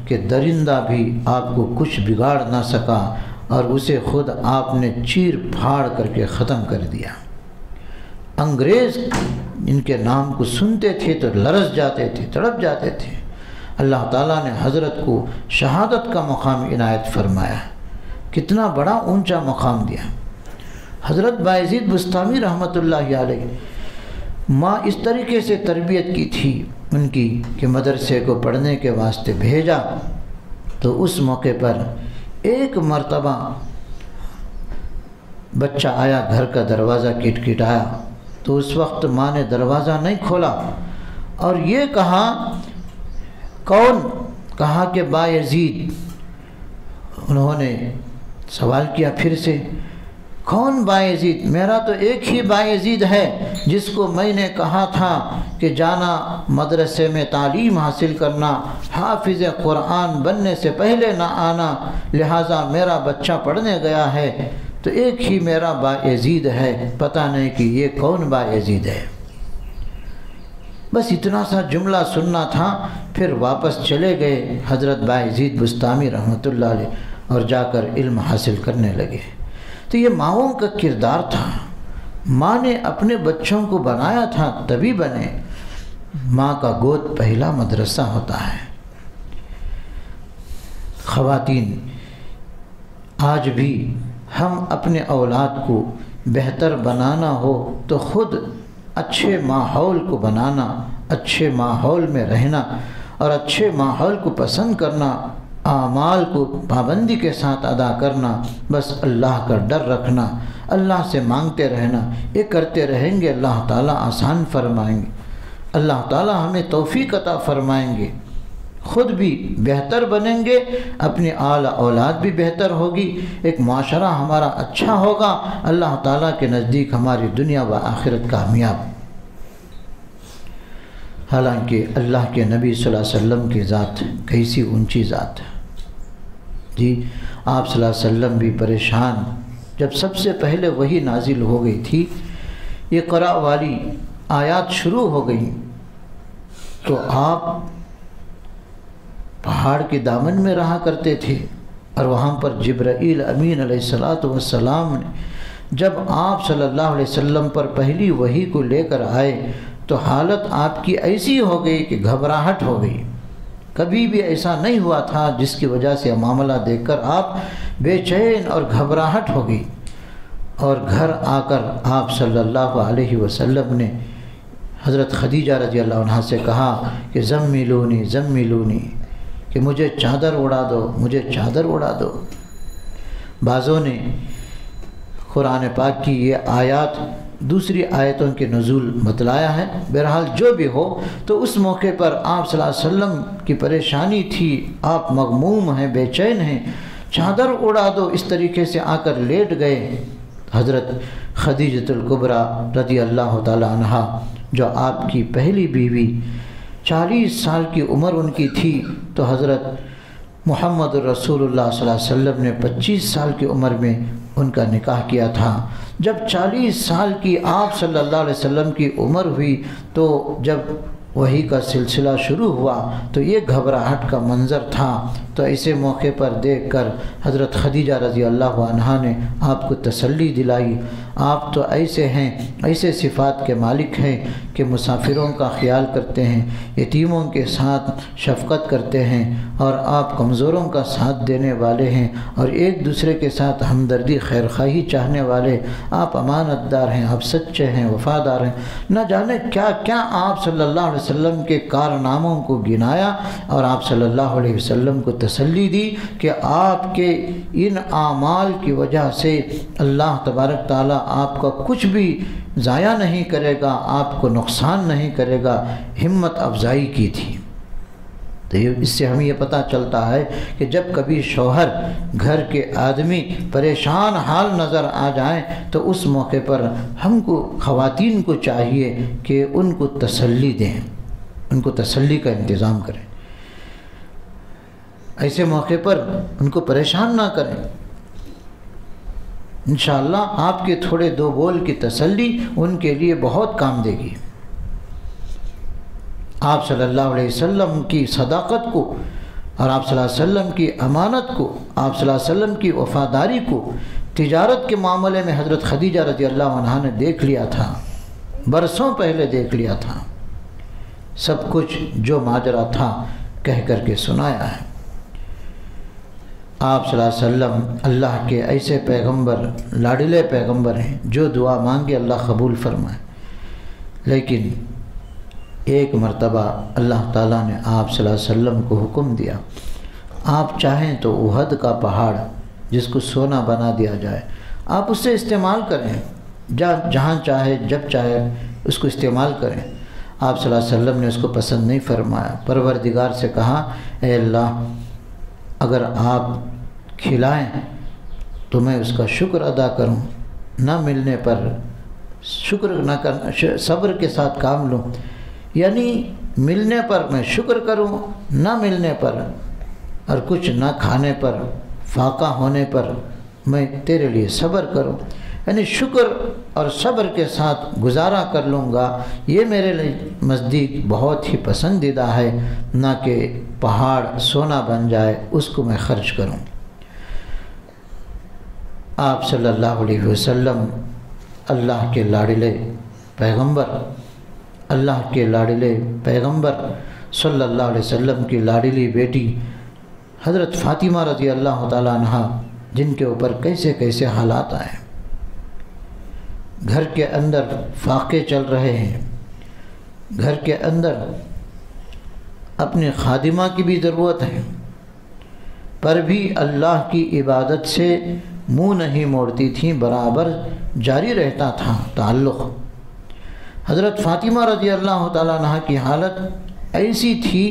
کہ درندہ بھی آپ کو کچھ بگاڑ نہ سکا، اور اسے خود آپ نے چیر پھاڑ کر کے ختم کر دیا۔ انگریز ان کے نام کو سنتے تھے تو لرز جاتے تھے، تڑپ جاتے تھے۔ اللہ تعالیٰ نے حضرت کو شہادت کا مقام عنایت فرمایا، کتنا بڑا اونچا مقام دیا۔ حضرت بایزید بسطامی رحمۃ اللہ علیہ، ماں اس طریقے سے تربیت کی تھی ان کی کہ مدرسے کو پڑھنے کے واسطے بھیجا، تو اس موقع پر ایک مرتبہ بچہ آیا، گھر کا دروازہ کٹکھٹایا، تو اس وقت ماں نے دروازہ نہیں کھولا اور یہ کہا، کون؟ کہا کہ بایزید۔ انہوں نے سوال کیا پھر سے، کون بایزید؟ میرا تو ایک ہی بایزید ہے جس کو میں نے کہا تھا کہ جانا مدرسے میں تعلیم حاصل کرنا، حافظ قرآن بننے سے پہلے نہ آنا، لہٰذا میرا بچہ پڑھنے گیا ہے، تو ایک ہی میرا بایزید ہے، پتہ نہیں کہ یہ کون بایزید ہے۔ بس اتنا سا جملہ سننا تھا، پھر واپس چلے گئے حضرت بایزید بسطامی رحمۃ اللہ علیہ اور جا کر علم حاصل کرنے لگے۔ تو یہ ماؤں کا کردار تھا، ماں نے اپنے بچوں کو بنایا تھا تبھی بنے۔ ماں کا گود پہلا مدرسہ ہوتا ہے۔ خواتین، آج بھی ہم اپنے اولاد کو بہتر بنانا ہو تو خود اچھے ماحول کو بنانا، اچھے ماحول میں رہنا اور اچھے ماحول کو پسند کرنا، اعمال کو پابندی کے ساتھ ادا کرنا، بس اللہ کا ڈر رکھنا، اللہ سے مانگتے رہنا، یہ کرتے رہیں گے اللہ تعالیٰ آسان فرمائیں گے، اللہ تعالیٰ ہمیں توفیق عطا فرمائیں گے، خود بھی بہتر بنیں گے، اپنی اعلیٰ اولاد بھی بہتر ہوگی، ایک معاشرہ ہمارا اچھا ہوگا، اللہ تعالیٰ کے نزدیک ہماری دنیا و آخرت کامیاب۔ حالانکہ اللہ کے نبی صلی اللہ علیہ وسلم کی ذات کیسی اونچی ذات ہے جی، آپ صلی اللہ علیہ وسلم بھی پریشان، جب سب سے پہلے وہی نازل ہو گئی تھی، یہ قرآ والی آیات شروع ہو گئیں، تو آپ پہاڑ کے دامن میں رہا کرتے تھے، اور وہاں پر جبرائیل امین علیہ السلام نے جب آپ صلی اللہ علیہ وسلم پر پہلی وحی کو لے کر آئے تو حالت آپ کی ایسی ہو گئی کہ گھبراہٹ ہو گئی۔ کبھی بھی ایسا نہیں ہوا تھا جس کی وجہ سے معاملہ دیکھ کر آپ بے چین اور گھبراہٹ ہو گئی، اور گھر آ کر آپ صلی اللہ علیہ وسلم نے حضرت خدیجہ رضی اللہ عنہا سے کہا کہ زملونی زملونی، کہ مجھے چادر اڑا دو، مجھے چادر اڑا دو۔ بعضوں نے قرآن پاک کی یہ آیات دوسری آیتوں کے نزول بتلایا ہے۔ بہرحال جو بھی ہو، تو اس موقع پر آپ صلی اللہ علیہ وسلم کی پریشانی تھی، آپ مغموم ہیں، بے چین ہیں، چادر اڑا دو، اس طریقے سے آ کر لیٹ گئے۔ حضرت خدیجۃ الکبریٰ رضی اللہ تعالی عنہا، جو آپ کی پہلی بیوی، 40 سال کی عمر ان کی تھی، تو حضرت محمد رسول اللہ صلی اللہ علیہ وسلم نے 25 سال کی عمر میں ان کا نکاح کیا تھا۔ جب 40 سال کی آپ صلی اللہ علیہ وسلم کی عمر ہوئی، تو جب وحی کا سلسلہ شروع ہوا تو یہ گھبراہٹ کا منظر تھا۔ تو ایسے موقع پر دیکھ کر حضرت خدیجہ رضی اللہ عنہا نے آپ کو تسلی دلائی۔ آپ تو ایسے ہیں، ایسے صفات کے مالک ہیں کہ مسافروں کا خیال کرتے ہیں، یتیموں کے ساتھ شفقت کرتے ہیں، اور آپ کمزوروں کا ساتھ دینے والے ہیں، اور ایک دوسرے کے ساتھ ہمدردی خیرخواہی چاہنے والے، آپ امانت دار ہیں، آپ سچے ہیں، وفادار ہیں۔ نہ جانے کیا کیا آپ صلی اللہ علیہ وسلم کے کارناموں کو گنایا، اور آپ صلی اللہ علیہ وسلم کو تسلی دی کہ آپ کے ان اعمال کی وجہ سے اللہ تبارک تعالیٰ آپ کا کچھ بھی ضائع نہیں کرے گا، آپ کو نقصان نہیں کرے گا، ہمت افزائی کی تھی۔ تو اس سے ہمیں یہ پتہ چلتا ہے کہ جب کبھی شوہر، گھر کے آدمی پریشان حال نظر آ جائیں تو اس موقع پر ہم کو، خواتین کو چاہیے کہ ان کو تسلی دیں، ان کو تسلی کا انتظام کریں، ایسے موقع پر ان کو پریشان نہ کریں۔ انشاءاللہ آپ کے تھوڑے دو بول کی تسلی ان کے لیے بہت کام دے گی۔ آپ صلی اللہ علیہ وسلم کی صداقت کو، اور آپ صلی اللہ علیہ وسلم کی امانت کو، آپ صلی اللہ علیہ وسلم کی وفاداری کو تجارت کے معاملے میں حضرت خدیجہ رضی اللہ عنہا نے دیکھ لیا تھا، برسوں پہلے دیکھ لیا تھا، سب کچھ جو ماجرا تھا کہہ کر کے سنایا ہے۔ آپ صلی اللہ علیہ وسلم اللہ کے ایسے پیغمبر، لاڈلے پیغمبر ہیں، جو دعا مانگے اللہ قبول فرمائے۔ لیکن ایک مرتبہ اللہ تعالیٰ نے آپ صلی اللہ علیہ وسلم کو حکم دیا، آپ چاہیں تو احد کا پہاڑ جس کو سونا بنا دیا جائے، آپ اس سے استعمال کریں، جہاں چاہے جب چاہے اس کو استعمال کریں۔ آپ صلی اللہ علیہ وسلم نے اس کو پسند نہیں فرمایا، پروردگار سے کہا، اے اللہ، اگر آپ کھلائیں تو میں اس کا شکر ادا کروں، نہ ملنے پر شکر نہ کرنا، صبر کے ساتھ کام لوں، یعنی ملنے پر میں شکر کروں، نہ ملنے پر اور کچھ نہ کھانے پر، فاقہ ہونے پر میں تیرے لیے صبر کروں، یعنی شکر اور صبر کے ساتھ گزارا کر لوں گا، یہ میرے لیے نزدیک بہت ہی پسندیدہ ہے، نہ کہ پہاڑ سونا بن جائے اس کو میں خرچ کروں۔ آپ صلی اللہ علیہ وسلم اللہ کے لاڈلے پیغمبر، اللہ کے لاڈلے پیغمبر صلی اللہ علیہ وسلم کی لاڈلی بیٹی حضرت فاطمہ رضی اللہ تعالیٰ عنہا، جن کے اوپر کیسے کیسے حالات آئے، گھر کے اندر فاقے چل رہے ہیں، گھر کے اندر اپنی خادمہ کی بھی ضرورت ہے، پر بھی اللہ کی عبادت سے منہ نہیں موڑتی تھیں، برابر جاری رہتا تھا تعلق۔ حضرت فاطمہ رضی اللہ تعالیٰ عنہ کی حالت ایسی تھی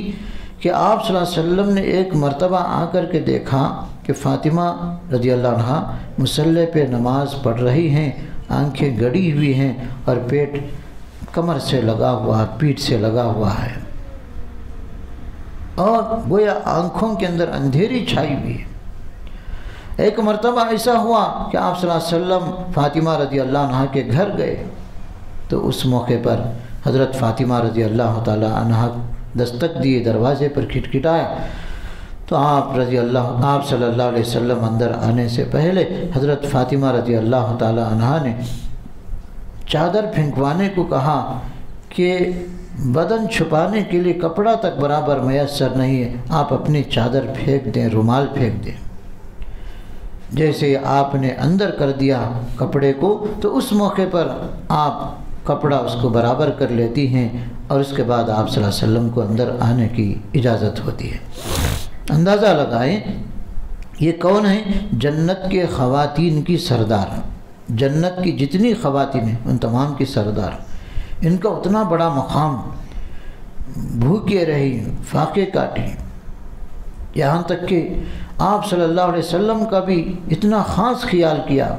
کہ آپ صلی اللہ علیہ وسلم نے ایک مرتبہ آ کر کے دیکھا کہ فاطمہ رضی اللہ عنہ مصلی پہ نماز پڑھ رہی ہیں، آنکھیں گڑی ہوئی ہیں اور پیٹ کمر سے لگا ہوا، پیٹھ سے لگا ہوا ہے، اور گویا آنکھوں کے اندر اندھیری چھائی ہوئی ہے۔ ایک مرتبہ ایسا ہوا کہ آپ صلی اللہ علیہ وسلم فاطمہ رضی اللہ عنہ کے گھر گئے، تو اس موقع پر حضرت فاطمہ رضی اللہ تعالی عنہ دستک دیے، دروازے پر کھٹکھٹائے، تو آپ صلی اللہ علیہ وسلم اندر آنے سے پہلے حضرت فاطمہ رضی اللہ تعالی عنہ نے چادر پھینکوانے کو کہا کہ بدن چھپانے کے لیے کپڑا تک برابر میسر نہیں ہے، آپ اپنی چادر پھینک دیں، رومال پھینک دیں۔ جیسے آپ نے اندر کر دیا کپڑے کو تو اس موقع پر آپ کپڑا اس کو برابر کر لیتی ہیں اور اس کے بعد آپ صلی اللہ علیہ وسلم کو اندر آنے کی اجازت ہوتی ہے۔ اندازہ لگائیں یہ کون ہیں؟ جنت کے خواتین کی سردار، جنت کی جتنی خواتین ہیں ان تمام کی سردار، ان کا اتنا بڑا مقام، بھوکے رہی، فاقے کاٹی، یہاں تک کہ آپ صلی اللہ علیہ وسلم کا بھی اتنا خاص خیال کیا۔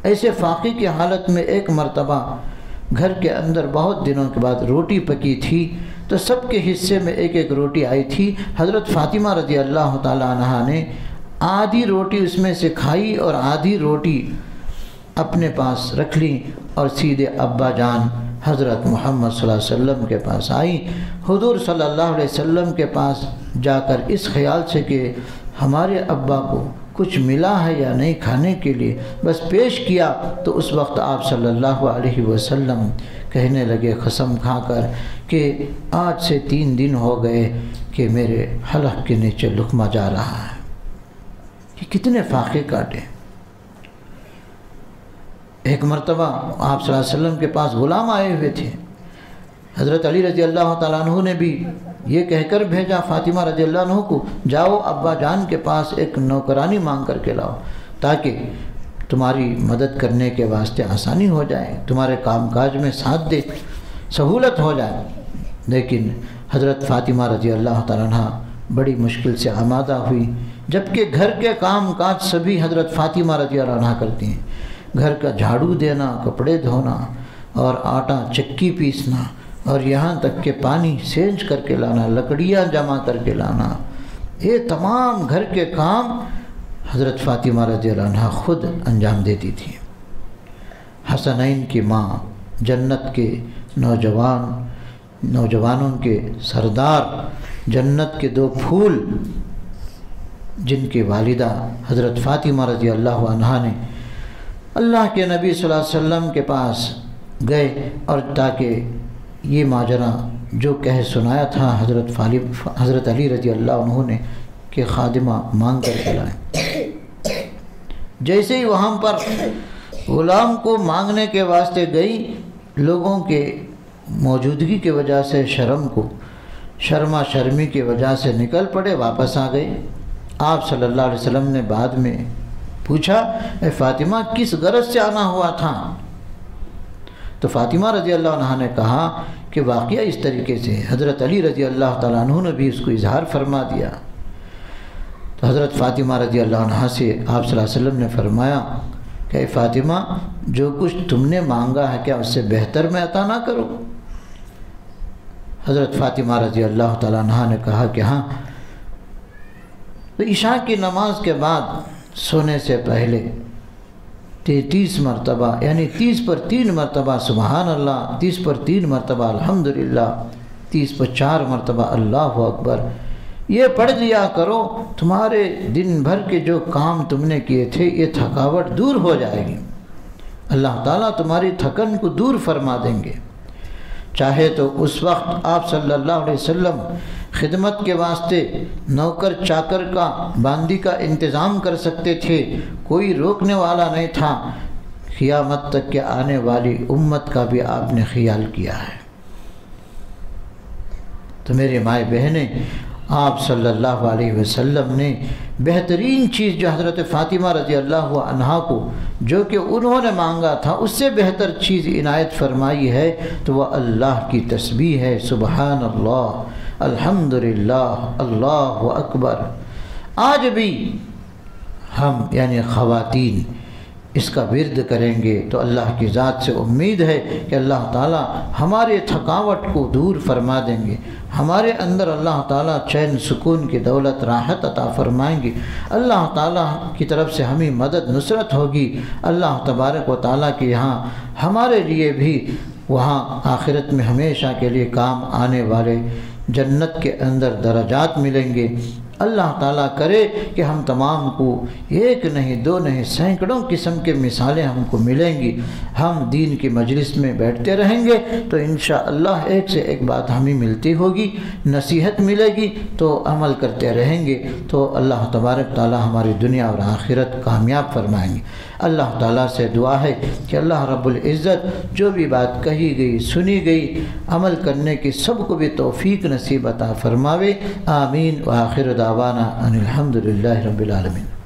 ایسے فاقے کی حالت میں ایک مرتبہ گھر کے اندر بہت دنوں کے بعد روٹی پکی تھی تو سب کے حصے میں ایک ایک روٹی آئی تھی۔ حضرت فاطمہ رضی اللہ تعالی عنہا نے آدھی روٹی اس میں سے کھائی اور آدھی روٹی اپنے پاس رکھ لی اور سیدھے ابا جان حضرت محمد صلی اللہ علیہ وسلم کے پاس آئی۔ حضور صلی اللہ علیہ وسلم کے پاس جا کر اس خیال سے کہ ہمارے ابا کو کچھ ملا ہے یا نہیں کھانے کے لیے بس پیش کیا، تو اس وقت آپ صلی اللہ علیہ وسلم کہنے لگے قسم کھا کر کہ آج سے 3 دن ہو گئے کہ میرے حلق کے نیچے لقمہ جا رہا ہے۔ یہ کتنے فاقے کاٹے۔ ایک مرتبہ آپ صلی اللہ علیہ وسلم کے پاس غلام آئے ہوئے تھے، حضرت علی رضی اللہ تعالیٰ عنہ نے بھی یہ کہہ کر بھیجا فاطمہ رضی اللہ عنہ کو، جاؤ ابا جان کے پاس ایک نوکرانی مانگ کر کے لاؤ تاکہ تمہاری مدد کرنے کے واسطے آسانی ہو جائے، تمہارے کام کاج میں ساتھ دے، سہولت ہو جائے۔ لیکن حضرت فاطمہ رضی اللہ تعالیٰ عنہ بڑی مشکل سے آمادہ ہوئی، جبکہ گھر کے کام کاج سبھی حضرت فاطمہ رضی اللہ عنہ کرتی ہیں، گھر کا جھاڑو دینا، کپڑے دھونا اور آٹا چکی پیسنا اور یہاں تک کہ پانی سینچ کر کے لانا، لکڑیاں جمع کر کے لانا، یہ تمام گھر کے کام حضرت فاطمہ رضی اللہ عنہ خود انجام دیتی تھی۔ حسنین کی ماں، جنت کے نوجوانوں کے سردار، جنت کے 2 پھول، جن کی والدہ حضرت فاطمہ رضی اللہ عنہا نے اللہ کے نبی صلی اللہ علیہ وسلم کے پاس گئے اور تاکہ یہ ماجرا جو کہہ سنایا تھا حضرت علی رضی اللہ عنہ نے کہ خادمہ مانگ کر کے لائیں، جیسے ہی وہاں پر غلام کو مانگنے کے واسطے گئی، لوگوں کے موجودگی کی وجہ سے شرما شرمی کی وجہ سے نکل پڑے، واپس آ گئے۔ آپ صلی اللہ علیہ وسلم نے بعد میں پوچھا اے فاطمہ کس غرض سے آنا ہوا تھا؟ تو فاطمہ رضی اللہ عنہ نے کہا کہ واقعہ اس طریقے سے حضرت علی رضی اللہ تعالیٰ عنہ نے بھی اس کو اظہار فرما دیا۔ تو حضرت فاطمہ رضی اللہ عنہ سے آپ صلی اللہ علیہ وسلم نے فرمایا کہ اے فاطمہ جو کچھ تم نے مانگا ہے کیا اس سے بہتر میں عطا نہ کرو؟ حضرت فاطمہ رضی اللہ تعالیٰ عنہ نے کہا کہ ہاں۔ تو عشاء کی نماز کے بعد سونے سے پہلے 30 مرتبہ یعنی 30 پر 3 مرتبہ سبحان اللہ، 30 پر 3 مرتبہ الحمدللہ، 30 پر 4 مرتبہ اللہ اکبر، یہ پڑھ لیا کرو، تمہارے دن بھر کے جو کام تم نے کیے تھے یہ تھکاوٹ دور ہو جائے گی، اللہ تعالیٰ تمہاری تھکن کو دور فرما دیں گے۔ چاہے تو اس وقت آپ صلی اللہ علیہ وسلم خدمت کے واسطے نوکر چاکر کا، باندی کا انتظام کر سکتے تھے، کوئی روکنے والا نہیں تھا۔ قیامت تک کے آنے والی امت کا بھی آپ نے خیال کیا ہے۔ تو میرے مائیں بہنیں، آپ صلی اللہ علیہ وسلم نے بہترین چیز جو حضرت فاطمہ رضی اللہ عنہا کو جو کہ انہوں نے مانگا تھا اس سے بہتر چیز عنایت فرمائی ہے تو وہ اللہ کی تسبیح ہے، سبحان اللہ، الحمدللہ، اللہ اکبر۔ آج بھی ہم یعنی خواتین اس کا ورد کریں گے تو اللہ کی ذات سے امید ہے کہ اللہ تعالیٰ ہمارے تھکاوٹ کو دور فرما دیں گے، ہمارے اندر اللہ تعالیٰ چین سکون کی دولت راحت عطا فرمائیں گے، اللہ تعالیٰ کی طرف سے ہمیں مدد نصرت ہوگی، اللہ تبارک و تعالیٰ کے یہاں ہمارے لیے بھی وہاں آخرت میں ہمیشہ کے لیے کام آنے والے جنت کے اندر درجات ملیں گے۔ اللہ تعالیٰ کرے کہ ہم تمام کو ایک نہیں دو نہیں سینکڑوں قسم کے مثالیں ہم کو ملیں گی۔ ہم دین کی مجلس میں بیٹھتے رہیں گے تو انشاءاللہ ایک سے ایک بات ہمیں ملتی ہوگی، نصیحت ملے گی تو عمل کرتے رہیں گے تو اللہ تبارک تعالیٰ ہماری دنیا اور آخرت کامیاب فرمائیں گے۔ اللہ تعالیٰ سے دعا ہے کہ اللہ رب العزت جو بھی بات کہی گئی سنی گئی عمل کرنے کی سب کو بھی توفیق نصیب عطا فرماوے۔ آمین۔ وآخر دعوانا ان الحمد للہ رب العالمین۔